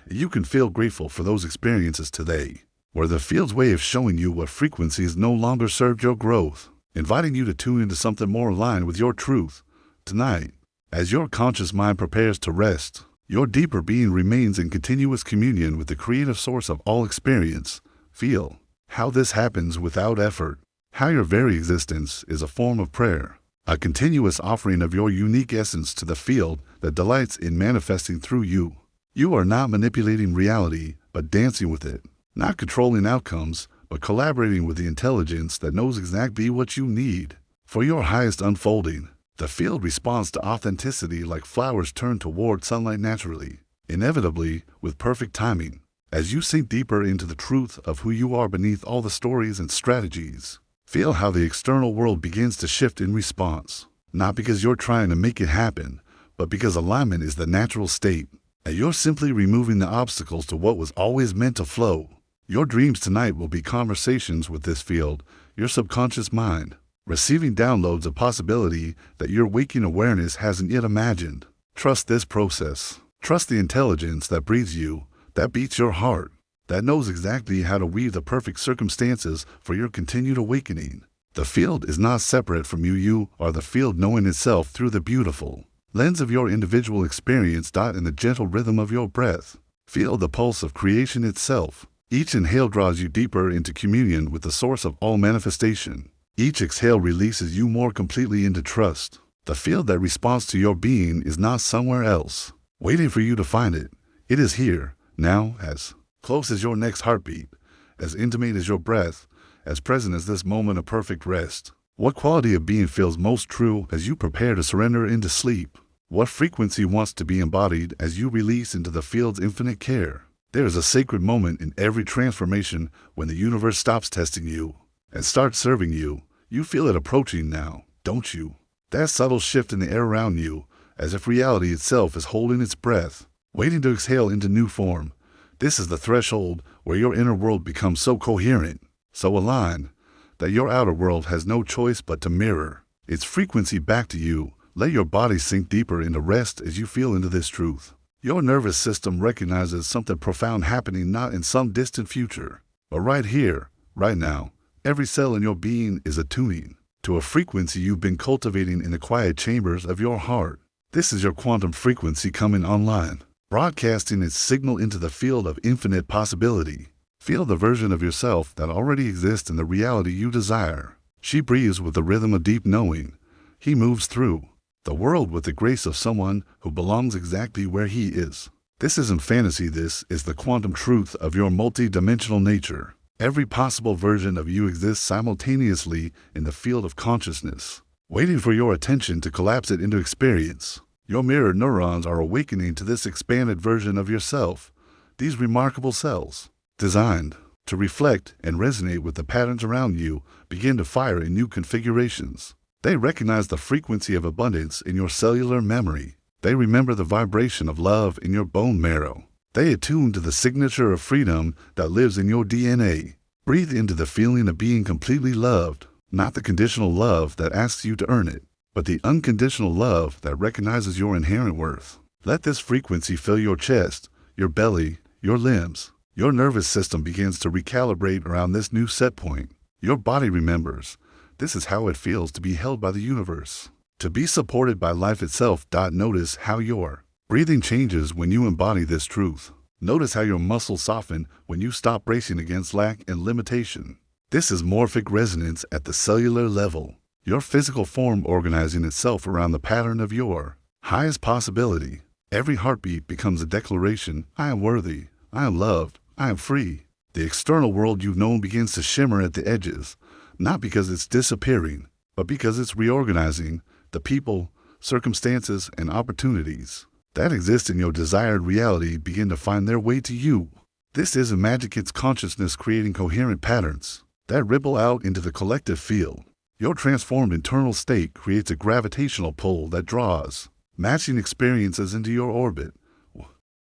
Speaker 1: You can feel grateful for those experiences today, where the field's way of showing you what frequencies no longer served your growth, inviting you to tune into something more aligned with your truth. Tonight, as your conscious mind prepares to rest, your deeper being remains in continuous communion with the creative source of all experience. Feel how this happens without effort, how your very existence is a form of prayer, a continuous offering of your unique essence to the field that delights in manifesting through you. You are not manipulating reality, but dancing with it, not controlling outcomes, but collaborating with the intelligence that knows exactly what you need for your highest unfolding. The field responds to authenticity like flowers turn toward sunlight naturally, inevitably with perfect timing. As you sink deeper into the truth of who you are beneath all the stories and strategies, feel how the external world begins to shift in response, not because you're trying to make it happen, but because alignment is the natural state, and you're simply removing the obstacles to what was always meant to flow. Your dreams tonight will be conversations with this field, your subconscious mind, receiving downloads of possibility that your waking awareness hasn't yet imagined. Trust this process. Trust the intelligence that breathes you, that beats your heart, that knows exactly how to weave the perfect circumstances for your continued awakening. The field is not separate from you. You are the field knowing itself through the beautiful lens of your individual experience. In the gentle rhythm of your breath, feel the pulse of creation itself. Each inhale draws you deeper into communion with the source of all manifestation. Each exhale releases you more completely into trust. The field that responds to your being is not somewhere else, waiting for you to find it. It is here, now, as close as your next heartbeat, as intimate as your breath, as present as this moment of perfect rest. What quality of being feels most true as you prepare to surrender into sleep? What frequency wants to be embodied as you release into the field's infinite care? There is a sacred moment in every transformation when the universe stops testing you and starts serving you. You feel it approaching now, don't you? That subtle shift in the air around you, as if reality itself is holding its breath, waiting to exhale into new form. This is the threshold where your inner world becomes so coherent, so aligned, that your outer world has no choice but to mirror its frequency back to you. Let your body sink deeper into rest as you feel into this truth. Your nervous system recognizes something profound happening not in some distant future, but right here, right now. Every cell in your being is attuning to a frequency you've been cultivating in the quiet chambers of your heart. This is your quantum frequency coming online. broadcasting its signal into the field of infinite possibility. Feel the version of yourself that already exists in the reality you desire. She breathes with the rhythm of deep knowing. He moves through the world with the grace of someone who belongs exactly where he is. This isn't fantasy, this is the quantum truth of your multi-dimensional nature. Every possible version of you exists simultaneously in the field of consciousness, waiting for your attention to collapse it into experience. Your mirror neurons are awakening to this expanded version of yourself. These remarkable cells, designed to reflect and resonate with the patterns around you, begin to fire in new configurations. They recognize the frequency of abundance in your cellular memory. They remember the vibration of love in your bone marrow. They attune to the signature of freedom that lives in your DNA. Breathe into the feeling of being completely loved, not the conditional love that asks you to earn it, but the unconditional love that recognizes your inherent worth. Let this frequency fill your chest, your belly, your limbs. Your nervous system begins to recalibrate around this new set point. Your body remembers. This is how it feels to be held by the universe, to be supported by life itself. Notice how your breathing changes when you embody this truth. Notice how your muscles soften when you stop bracing against lack and limitation. This is morphic resonance at the cellular level. Your physical form organizing itself around the pattern of your highest possibility. Every heartbeat becomes a declaration: I am worthy, I am loved, I am free. The external world you've known begins to shimmer at the edges, not because it's disappearing, but because it's reorganizing. The people, circumstances, and opportunities that exist in your desired reality begin to find their way to you. This isn't magic, it's consciousness creating coherent patterns that ripple out into the collective field. Your transformed internal state creates a gravitational pull that draws matching experiences into your orbit.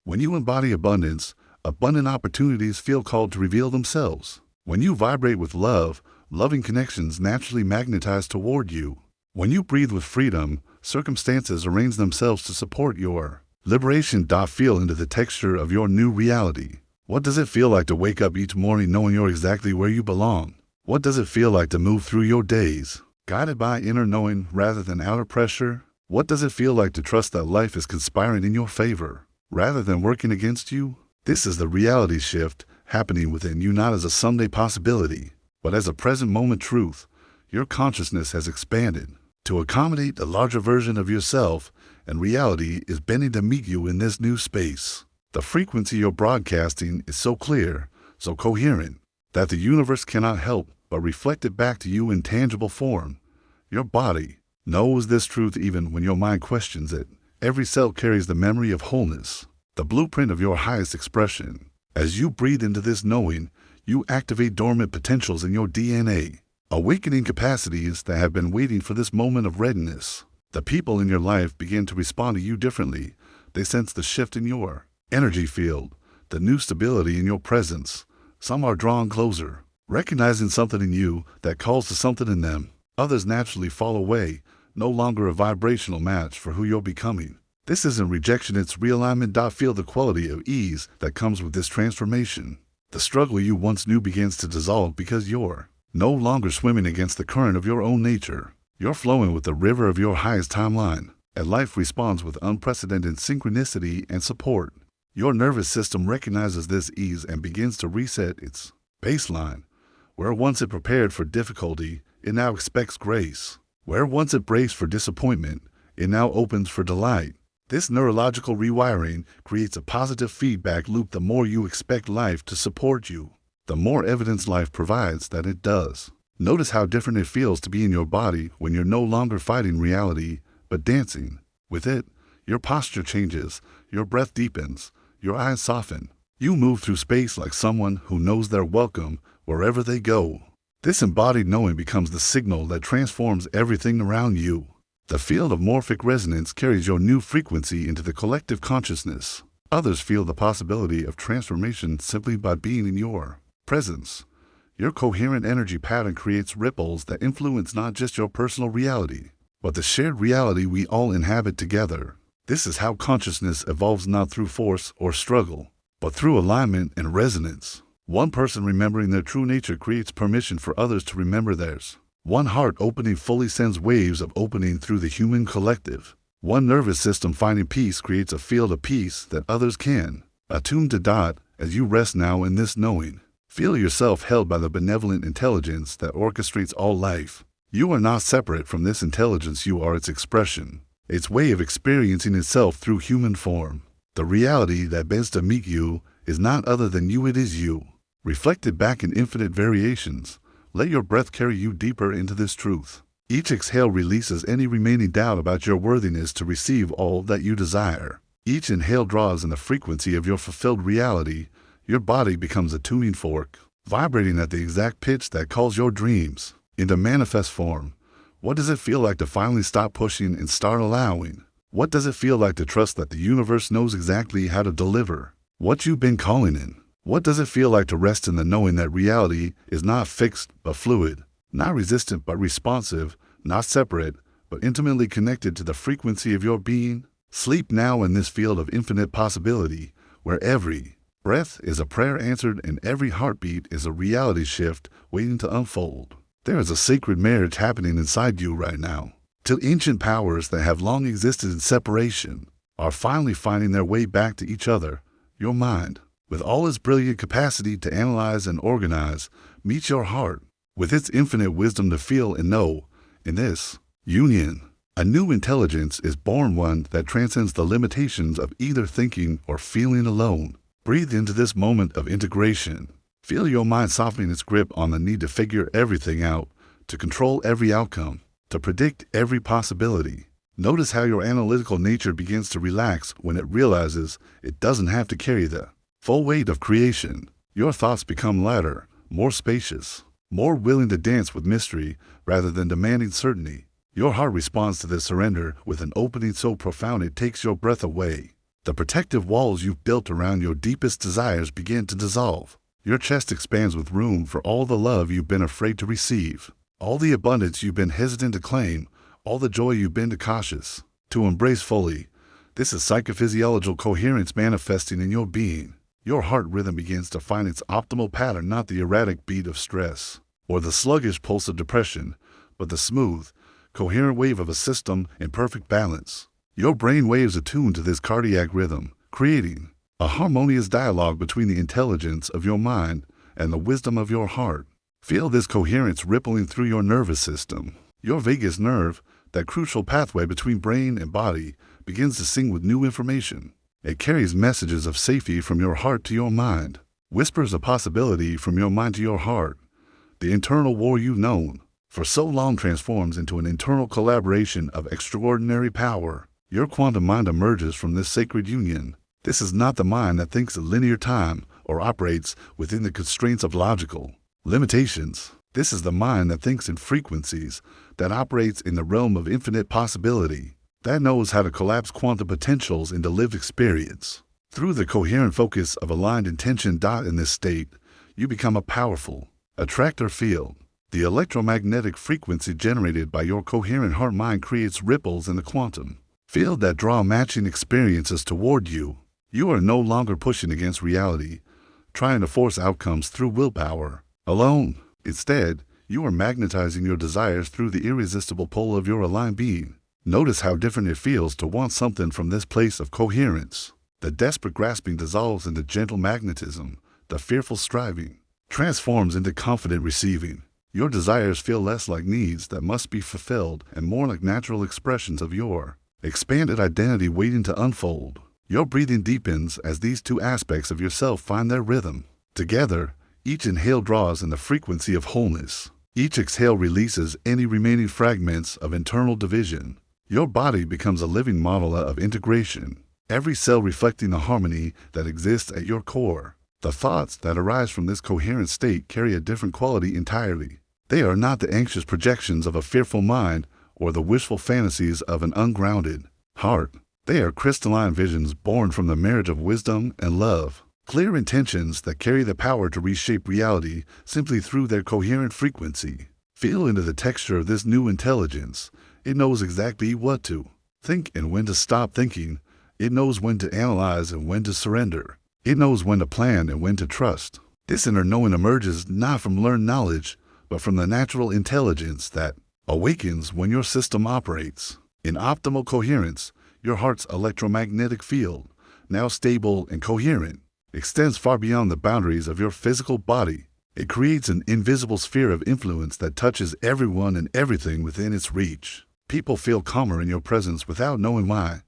Speaker 1: When you embody abundance, abundant opportunities feel called to reveal themselves. When you vibrate with love, loving connections naturally magnetize toward you. When you breathe with freedom, circumstances arrange themselves to support your liberation. Feel into the texture of your new reality. What does it feel like to wake up each morning knowing you're exactly where you belong? What does it feel like to move through your days, guided by inner knowing rather than outer pressure? What does it feel like to trust that life is conspiring in your favor, rather than working against you? This is the reality shift happening within you, not as a someday possibility, but as a present moment truth. Your consciousness has expanded to accommodate a larger version of yourself, and reality is bending to meet you in this new space. The frequency you're broadcasting is so clear, so coherent, that the universe cannot help but reflect it back to you in tangible form. Your body knows this truth even when your mind questions it. Every cell carries the memory of wholeness, the blueprint of your highest expression. As you breathe into this knowing, you activate dormant potentials in your DNA, awakening capacities that have been waiting for this moment of readiness. The people in your life begin to respond to you differently. They sense the shift in your energy field, the new stability in your presence. Some are drawn closer, recognizing something in you that calls to something in them. Others naturally fall away, no longer a vibrational match for who you're becoming. This isn't rejection, it's realignment. Feel the quality of ease that comes with this transformation. The struggle you once knew begins to dissolve because you're no longer swimming against the current of your own nature. You're flowing with the river of your highest timeline, and life responds with unprecedented synchronicity and support. Your nervous system recognizes this ease and begins to reset its baseline. Where once it prepared for difficulty, it now expects grace. Where once it braced for disappointment, it now opens for delight. This neurological rewiring creates a positive feedback loop. The more you expect life to support you, the more evidence life provides that it does. Notice how different it feels to be in your body when you're no longer fighting reality, but dancing with it. Your posture changes, your breath deepens, your eyes soften. You move through space like someone who knows they're welcome wherever they go. This embodied knowing becomes the signal that transforms everything around you. The field of morphic resonance carries your new frequency into the collective consciousness. Others feel the possibility of transformation simply by being in your presence. Your coherent energy pattern creates ripples that influence not just your personal reality, but the shared reality we all inhabit together. This is how consciousness evolves, not through force or struggle, but through alignment and resonance. One person remembering their true nature creates permission for others to remember theirs. One heart opening fully sends waves of opening through the human collective. One nervous system finding peace creates a field of peace that others can. Attune to dot as you rest now in this knowing. Feel yourself held by the benevolent intelligence that orchestrates all life. You are not separate from this intelligence, you are its expression, its way of experiencing itself through human form. The reality that bends to meet you is not other than you, it is you. Reflected back in infinite variations, let your breath carry you deeper into this truth. Each exhale releases any remaining doubt about your worthiness to receive all that you desire. Each inhale draws in the frequency of your fulfilled reality. Your body becomes a tuning fork, vibrating at the exact pitch that calls your dreams into manifest form. What does it feel like to finally stop pushing and start allowing? What does it feel like to trust that the universe knows exactly how to deliver what you've been calling in? What does it feel like to rest in the knowing that reality is not fixed but fluid, not resistant but responsive, not separate but intimately connected to the frequency of your being? Sleep now in this field of infinite possibility, where every breath is a prayer answered and every heartbeat is a reality shift waiting to unfold. There is a sacred marriage happening inside you right now. Till ancient powers that have long existed in separation are finally finding their way back to each other. Your mind, with all its brilliant capacity to analyze and organize, meets your heart, with its infinite wisdom to feel and know. In this union, a new intelligence is born, one that transcends the limitations of either thinking or feeling alone. Breathe into this moment of integration. Feel your mind softening its grip on the need to figure everything out, to control every outcome, to predict every possibility. Notice how your analytical nature begins to relax when it realizes it doesn't have to carry the full weight of creation. Your thoughts become lighter, more spacious, more willing to dance with mystery rather than demanding certainty. Your heart responds to this surrender with an opening so profound it takes your breath away. The protective walls you've built around your deepest desires begin to dissolve. Your chest expands with room for all the love you've been afraid to receive, all the abundance you've been hesitant to claim, all the joy you've been too cautious to embrace fully. This is psychophysiological coherence manifesting in your being. Your heart rhythm begins to find its optimal pattern, not the erratic beat of stress or the sluggish pulse of depression, but the smooth, coherent wave of a system in perfect balance. Your brain waves attune to this cardiac rhythm, creating a harmonious dialogue between the intelligence of your mind and the wisdom of your heart. Feel this coherence rippling through your nervous system. Your vagus nerve, that crucial pathway between brain and body, begins to sing with new information. It carries messages of safety from your heart to your mind, whispers of possibility from your mind to your heart. The internal war you've known for so long transforms into an internal collaboration of extraordinary power. Your quantum mind emerges from this sacred union. This is not the mind that thinks in linear time or operates within the constraints of logical limitations. This is the mind that thinks in frequencies, that operates in the realm of infinite possibility, that knows how to collapse quantum potentials into lived experience. Through the coherent focus of aligned intention. In this state, you become a powerful attractor field. The electromagnetic frequency generated by your coherent heart-mind creates ripples in the quantum field that draw matching experiences toward you. You are no longer pushing against reality, trying to force outcomes through willpower alone. Instead, you are magnetizing your desires through the irresistible pull of your aligned being. Notice how different it feels to want something from this place of coherence. The desperate grasping dissolves into gentle magnetism. The fearful striving transforms into confident receiving. Your desires feel less like needs that must be fulfilled and more like natural expressions of your expanded identity waiting to unfold. Your breathing deepens as these two aspects of yourself find their rhythm. Together, each inhale draws in the frequency of wholeness. Each exhale releases any remaining fragments of internal division. Your body becomes a living model of integration, every cell reflecting the harmony that exists at your core. The thoughts that arise from this coherent state carry a different quality entirely. They are not the anxious projections of a fearful mind or the wishful fantasies of an ungrounded heart. They are crystalline visions born from the marriage of wisdom and love, clear intentions that carry the power to reshape reality simply through their coherent frequency. Feel into the texture of this new intelligence. It knows exactly what to think and when to stop thinking. It knows when to analyze and when to surrender. It knows when to plan and when to trust. This inner knowing emerges not from learned knowledge, but from the natural intelligence that awakens when your system operates. In optimal coherence, your heart's electromagnetic field, now stable and coherent, extends far beyond the boundaries of your physical body. It creates an invisible sphere of influence that touches everyone and everything within its reach. People feel calmer in your presence without knowing why.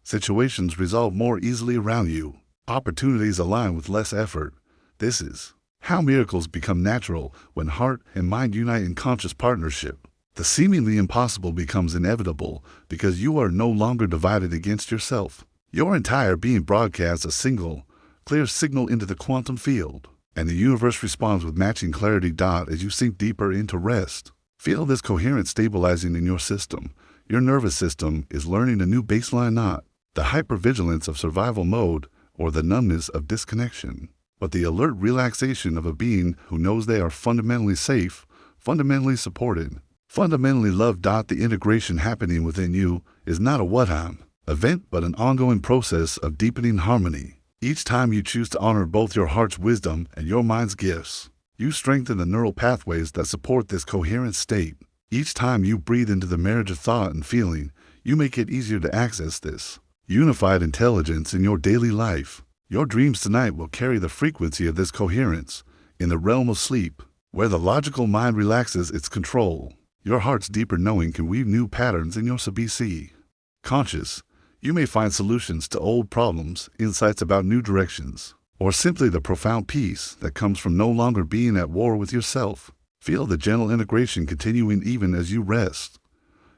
Speaker 1: Situations resolve more easily around you. Opportunities align with less effort. This is how miracles become natural when heart and mind unite in conscious partnership. The seemingly impossible becomes inevitable because you are no longer divided against yourself. Your entire being broadcasts a single, clear signal into the quantum field, and the universe responds with matching clarity. As you sink deeper into rest, feel this coherence stabilizing in your system. Your nervous system is learning a new baseline, not the hypervigilance of survival mode or the numbness of disconnection, but the alert relaxation of a being who knows they are fundamentally safe, fundamentally supported, fundamentally loved. The integration happening within you is not a what-time event, but an ongoing process of deepening harmony. Each time you choose to honor both your heart's wisdom and your mind's gifts, you strengthen the neural pathways that support this coherent state. Each time you breathe into the marriage of thought and feeling, you make it easier to access this unified intelligence in your daily life. Your dreams tonight will carry the frequency of this coherence. In the realm of sleep, where the logical mind relaxes its control, your heart's deeper knowing can weave new patterns in your subconscious. Conscious, you may find solutions to old problems, insights about new directions, or simply the profound peace that comes from no longer being at war with yourself. Feel the gentle integration continuing even as you rest.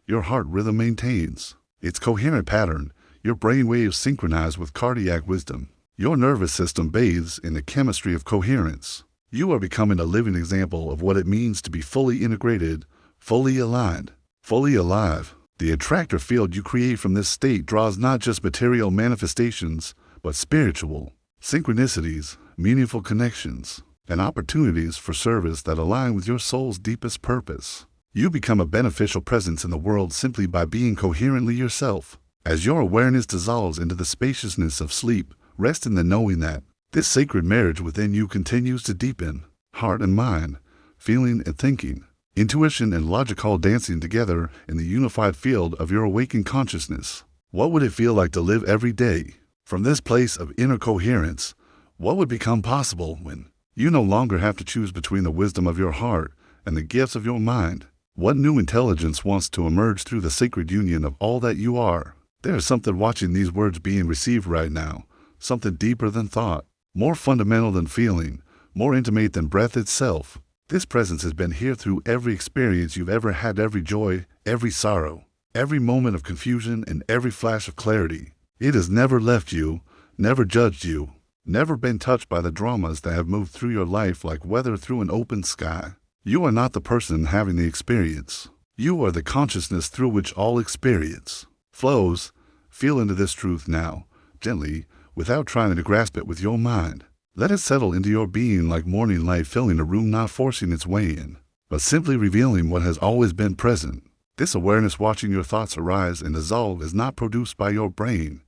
Speaker 1: Your heart rhythm maintains its coherent pattern, your brain waves synchronize with cardiac wisdom. Your nervous system bathes in the chemistry of coherence. You are becoming a living example of what it means to be fully integrated, fully aligned, fully alive. The attractor field you create from this state draws not just material manifestations, but spiritual synchronicities, meaningful connections, and opportunities for service that align with your soul's deepest purpose. You become a beneficial presence in the world simply by being coherently yourself. As your awareness dissolves into the spaciousness of sleep, rest in the knowing that this sacred marriage within you continues to deepen. Heart and mind, feeling and thinking, intuition and logic all dancing together in the unified field of your awakened consciousness. What would it feel like to live every day from this place of inner coherence? What would become possible when you no longer have to choose between the wisdom of your heart and the gifts of your mind? What new intelligence wants to emerge through the sacred union of all that you are? There is something watching these words being received right now, something deeper than thought, more fundamental than feeling, more intimate than breath itself. This presence has been here through every experience you've ever had, every joy, every sorrow, every moment of confusion, and every flash of clarity. It has never left you, never judged you, never been touched by the dramas that have moved through your life like weather through an open sky. You are not the person having the experience. You are the consciousness through which all experience flows. Feel into this truth now, gently, without trying to grasp it with your mind. Let it settle into your being like morning light filling a room, not forcing its way in, but simply revealing what has always been present. This awareness watching your thoughts arise and dissolve is not produced by your brain.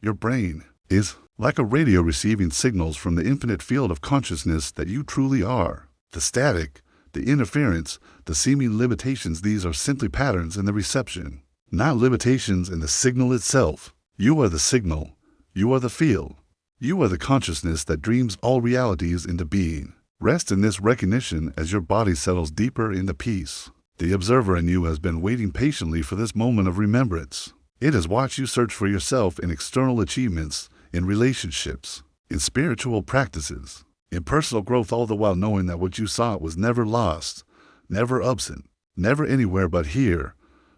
Speaker 1: Your brain is like a radio receiving signals from the infinite field of consciousness that you truly are. The static, the interference, the seeming limitations, these are simply patterns in the reception, not limitations in the signal itself. You are the signal. You are the field. You are the consciousness that dreams all realities into being. Rest in this recognition as your body settles deeper into peace. The observer in you has been waiting patiently for this moment of remembrance. It has watched you search for yourself in external achievements, in relationships, in spiritual practices, in personal growth, all the while knowing that what you sought was never lost, never absent, never anywhere but here.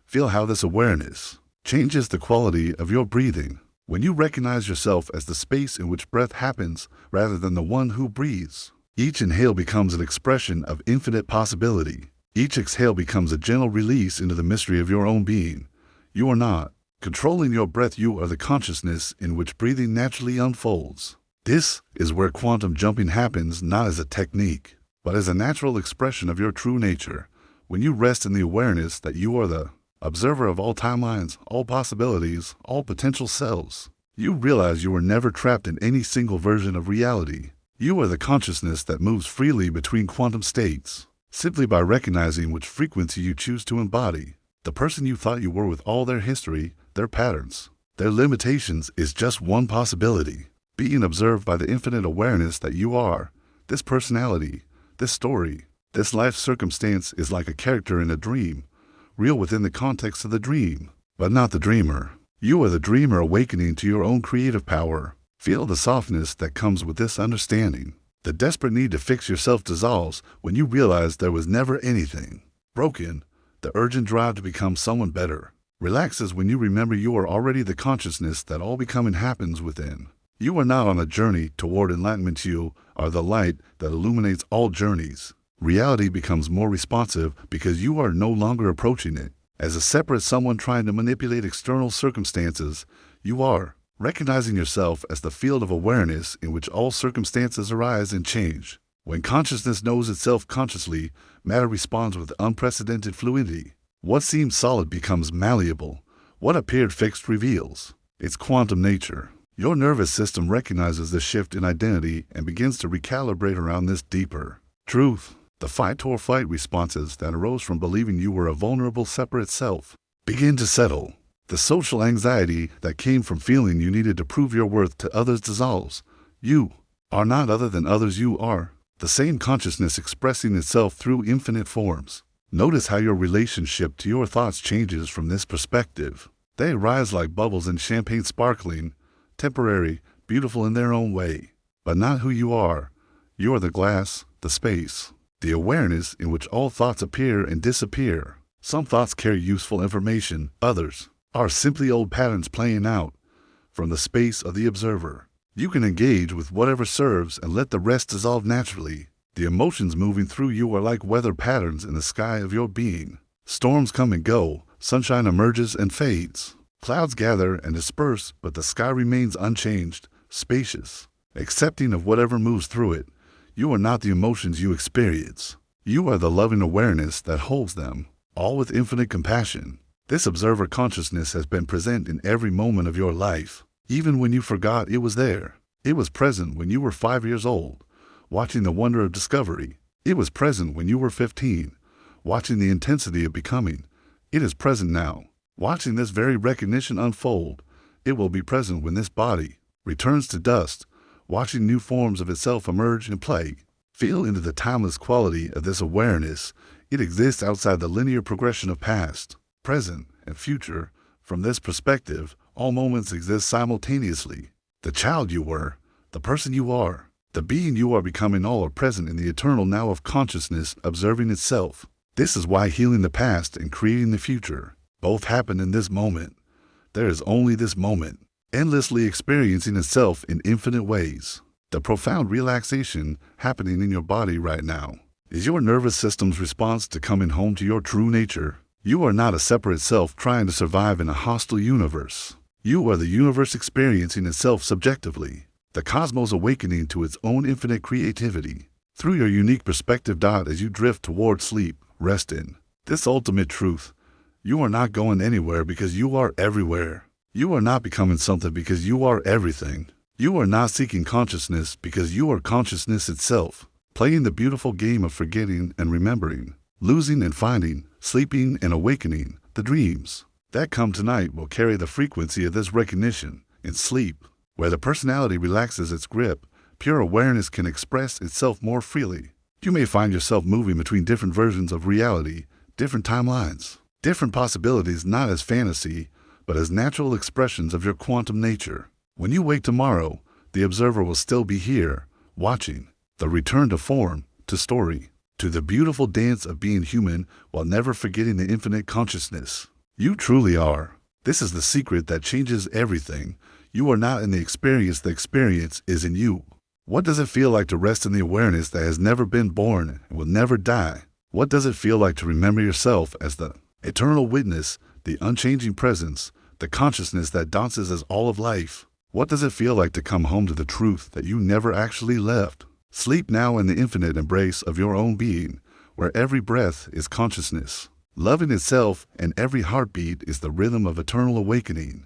Speaker 1: Feel how this awareness changes the quality of your breathing. When you recognize yourself as the space in which breath happens rather than the one who breathes, each inhale becomes an expression of infinite possibility. Each exhale becomes a gentle release into the mystery of your own being. You are not controlling your breath. You are the consciousness in which breathing naturally unfolds. This is where quantum jumping happens, not as a technique, but as a natural expression of your true nature. When you rest in the awareness that you are the observer of all timelines, all possibilities, all potential selves, you realize you are never trapped in any single version of reality. You are the consciousness that moves freely between quantum states, simply by recognizing which frequency you choose to embody. The person you thought you were with all their history, their patterns, their limitations is just one possibility. Being observed by the infinite awareness that you are, this personality, this story, this life circumstance is like a character in a dream, real within the context of the dream, but not the dreamer. You are the dreamer awakening to your own creative power. Feel the softness that comes with this understanding. The desperate need to fix yourself dissolves when you realize there was never anything broken. The urgent drive to become someone better relaxes when you remember you are already the consciousness that all becoming happens within. You are not on a journey toward enlightenment. You are the light that illuminates all journeys. Reality becomes more responsive because you are no longer approaching it as a separate someone trying to manipulate external circumstances. You are recognizing yourself as the field of awareness in which all circumstances arise and change. When consciousness knows itself consciously, matter responds with unprecedented fluidity. What seemed solid becomes malleable. What appeared fixed reveals its quantum nature. Your nervous system recognizes this shift in identity and begins to recalibrate around this deeper truth. The fight or flight responses that arose from believing you were a vulnerable separate self begin to settle. The social anxiety that came from feeling you needed to prove your worth to others dissolves. You are not other than others. You are the same consciousness expressing itself through infinite forms. Notice how your relationship to your thoughts changes from this perspective. They rise like bubbles in champagne, sparkling, temporary, beautiful in their own way, but not who you are. You are the glass, the space, the awareness in which all thoughts appear and disappear. Some thoughts carry useful information, others are simply old patterns playing out from the space of the observer. You can engage with whatever serves and let the rest dissolve naturally. The emotions moving through you are like weather patterns in the sky of your being. Storms come and go, sunshine emerges and fades. Clouds gather and disperse, but the sky remains unchanged, spacious, accepting of whatever moves through it. You are not the emotions you experience. You are the loving awareness that holds them, all with infinite compassion. This observer consciousness has been present in every moment of your life. Even when you forgot it was there. It was present when you were 5 years old, watching the wonder of discovery. It was present when you were 15, watching the intensity of becoming. It is present now, watching this very recognition unfold. It will be present when this body returns to dust, watching new forms of itself emerge and play. Feel into the timeless quality of this awareness. It exists outside the linear progression of past, present, and future. From this perspective, all moments exist simultaneously. The child you were, the person you are, the being you are becoming, all are present in the eternal now of consciousness observing itself. This is why healing the past and creating the future both happen in this moment. There is only this moment, endlessly experiencing itself in infinite ways. The profound relaxation happening in your body right now is your nervous system's response to coming home to your true nature. You are not a separate self trying to survive in a hostile universe. You are the universe experiencing itself subjectively, the cosmos awakening to its own infinite creativity. Through your unique perspective, as you drift toward sleep, rest in this ultimate truth. You are not going anywhere because you are everywhere. You are not becoming something because you are everything. You are not seeking consciousness because you are consciousness itself, playing the beautiful game of forgetting and remembering, losing and finding, sleeping and awakening. The dreams that come tonight will carry the frequency of this recognition. In sleep, where the personality relaxes its grip, pure awareness can express itself more freely. You may find yourself moving between different versions of reality, different timelines, different possibilities, not as fantasy, but as natural expressions of your quantum nature. When you wake tomorrow, the observer will still be here, watching the return to form, to story, to the beautiful dance of being human while never forgetting the infinite consciousness. You truly are. This is the secret that changes everything. You are not in the experience is in you. What does it feel like to rest in the awareness that has never been born and will never die? What does it feel like to remember yourself as the eternal witness, the unchanging presence, the consciousness that dances as all of life? What does it feel like to come home to the truth that you never actually left? Sleep now in the infinite embrace of your own being, where every breath is consciousness, loving itself, and every heartbeat is the rhythm of eternal awakening.